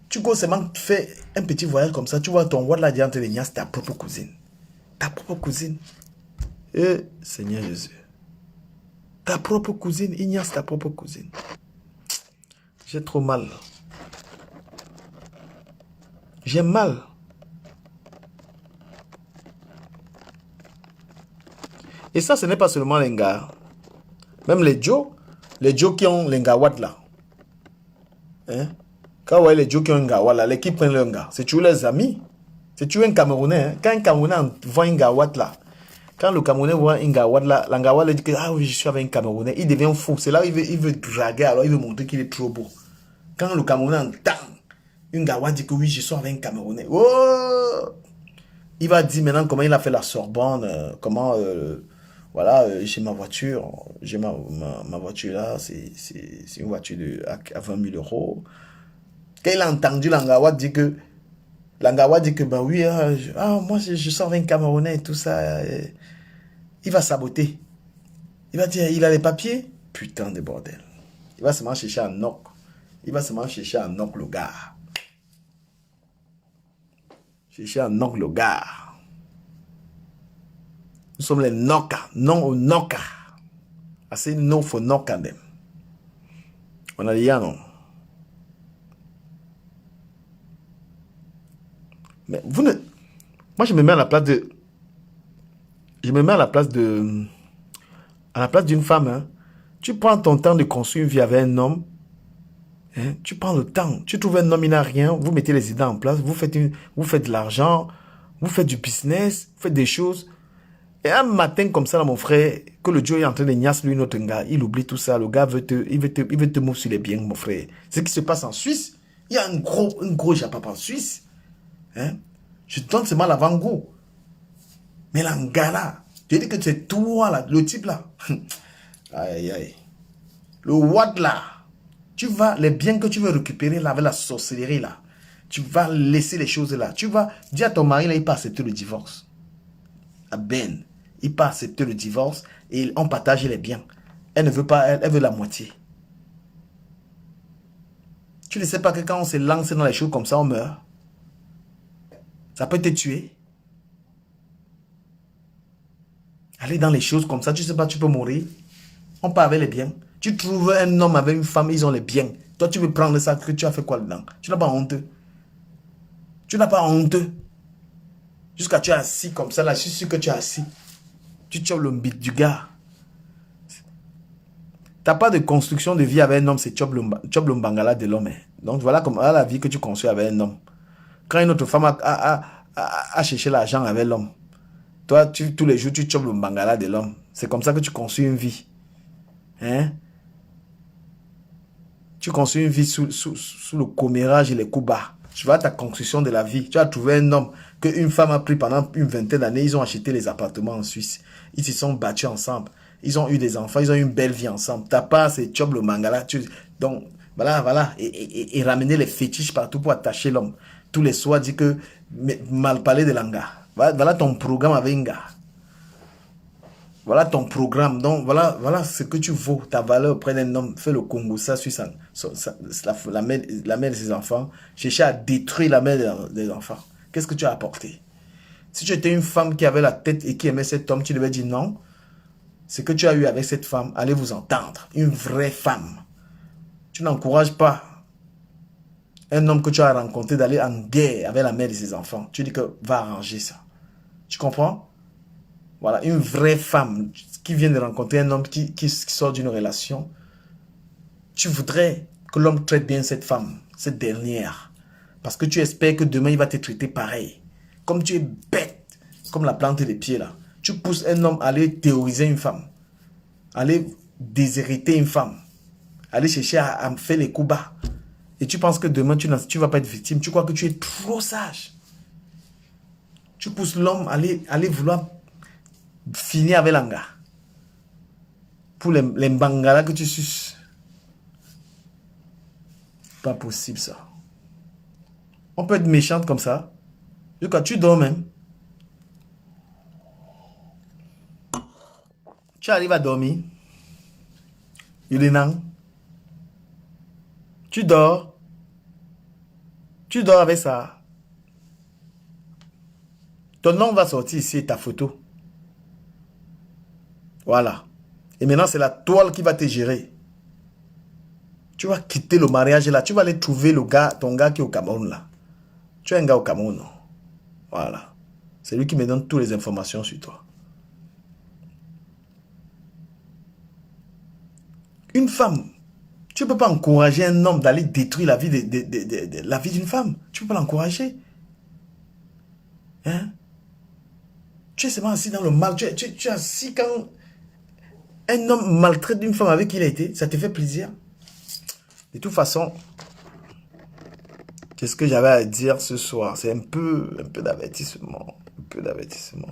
tu go seulement faire un petit voyage comme ça, tu vois ton watt là, il est en train de niasse ta propre cousine. Ta propre cousine. Seigneur Jésus. Ta propre cousine, ignace ta propre cousine. J'ai trop mal. J'ai mal. Et ça, ce n'est pas seulement les gars. Même les Joe qui ont les Ngawat là. Hein? Quand vous voyez les Joe qui ont un Ngawat là, les qui prennent le Nga, c'est toujours les amis. C'est toujours un Camerounais. Hein? Quand un Camerounais voit un Ngawat là, quand le Camerounais voit un Ngawat là, l'Angawat lui dit que ah oui, je suis avec un Camerounais, il devient fou. C'est là où il veut draguer, alors il veut montrer qu'il est trop beau. Quand le Camerounais entend un Ngawat dit que oui, je suis avec un Camerounais, oh! Il va dire maintenant comment il a fait la Sorbonne, comment voilà, j'ai ma voiture, j'ai ma voiture là, c'est une voiture à 20 000 euros. Quand il a entendu Langawa dit que, bah oui, moi je sors avec un Camerounais et tout ça, il va saboter. Il va dire, il a les papiers. Putain de bordel. Il va seulement chercher un knock. Il va seulement chercher un knock le gars. Chercher un knock le gars. Nous sommes les knockers, non au knocker. Assez no for knock them. On a dit, non. Mais vous ne... Moi, je me mets à la place de... Je me mets à la place de... À la place d'une femme, hein. Tu prends ton temps de construire une vie avec un homme. Hein? Tu prends le temps. Tu trouves un homme, il n'a rien. Vous mettez les idées en place. Vous faites de l'argent. Vous faites du business. Vous faites des choses. Et un matin comme ça, là, mon frère, que le Joe est en train de niasse lui, notre gars, il oublie tout ça. Le gars il veut te mouvoir sur les biens, mon frère. Ce qui se passe en Suisse, il y a un gros japap en Suisse. Hein? Je te donne seulement l'avant-goût. Mais l'Angala, je dis que c'est toi là, le type là. Aïe, aïe. Le Watt là, les biens que tu veux récupérer là avec la sorcellerie là, tu vas laisser les choses là. Tu vas dire à ton mari là, il peut accepter le divorce. À Ben, il peut accepter le divorce et on partage les biens. Elle ne veut pas, elle veut la moitié. Tu ne sais pas que quand on se lance dans les choses comme ça, on meurt. Ça peut te tuer. Aller dans les choses comme ça, tu ne sais pas, tu peux mourir. On part avec les biens. Tu trouves un homme avec une femme, ils ont les biens. Toi, tu veux prendre ça, que tu as fait quoi dedans? Tu n'as pas honte. Tu n'as pas honte. Jusqu'à tu es assis comme ça, là, je suis sûr que tu es assis. Tu chopes le bit du gars. Tu n'as pas de construction de vie avec un homme, c'est chop le bangala de l'homme. Donc voilà la vie que tu construis avec un homme. Quand une autre femme a cherché l'argent avec l'homme, toi, tous les jours, tu chopes le bangala de l'homme. C'est comme ça que tu construis une vie. Hein? Tu construis une vie sous le commérage et les coups bas. Tu vois ta construction de la vie. Tu as trouvé un homme qu'une femme a pris pendant une vingtaine d'années. Ils ont acheté les appartements en Suisse. Ils se sont battus ensemble. Ils ont eu des enfants. Ils ont eu une belle vie ensemble. Ta part, c'est chop le mangala. Donc, voilà. Et ramener les fétiches partout pour attacher l'homme. Tous les soirs, dit que mal parler de l'anga. Voilà ton programme avec un gars. Voilà ton programme. Donc, voilà ce que tu vaux, ta valeur auprès d'un homme. Fais le Congo, ça suit la mère de ses enfants. Chercher à détruire la mère des enfants. Qu'est-ce que tu as apporté? Si tu étais une femme qui avait la tête et qui aimait cet homme, tu devais dire non. Ce que tu as eu avec cette femme, allez vous entendre. Une vraie femme. Tu n'encourages pas un homme que tu as rencontré d'aller en guerre avec la mère de ses enfants. Tu dis que va arranger ça. Tu comprends? Voilà, une vraie femme qui vient de rencontrer un homme qui sort d'une relation. Tu voudrais que l'homme traite bien cette femme, cette dernière. Parce que tu espères que demain, il va te traiter pareil. Comme tu es bête, comme la plante des pieds là. Tu pousses un homme à aller théoriser une femme. Aller déshériter une femme. Aller chercher à faire les coups bas. Et tu penses que demain, tu ne vas pas être victime. Tu crois que tu es trop sage. Tu pousses l'homme à aller vouloir finir avec l'anga. Pour les bangala que tu suces. Pas possible ça. On peut être méchante comme ça. Quand tu dors même. Tu arrives à dormir. Il est non. Tu dors. Tu dors avec ça. Ton nom va sortir ici, ta photo. Voilà. Et maintenant, c'est la toile qui va te gérer. Tu vas quitter le mariage là. Tu vas aller trouver ton gars qui est au Cameroun là. Tu as un gars au Cameroun, non? Voilà. C'est lui qui me donne toutes les informations sur toi. Une femme. Tu ne peux pas encourager un homme d'aller détruire la vie d'une femme. Tu ne peux pas l'encourager. Hein? Tu es seulement assis dans le mal. Tu es assis quand un homme maltraite une femme avec qui il a été. Ça te fait plaisir. De toute façon, qu'est-ce que j'avais à dire ce soir? C'est un peu d'avertissement. Un peu d'avertissement.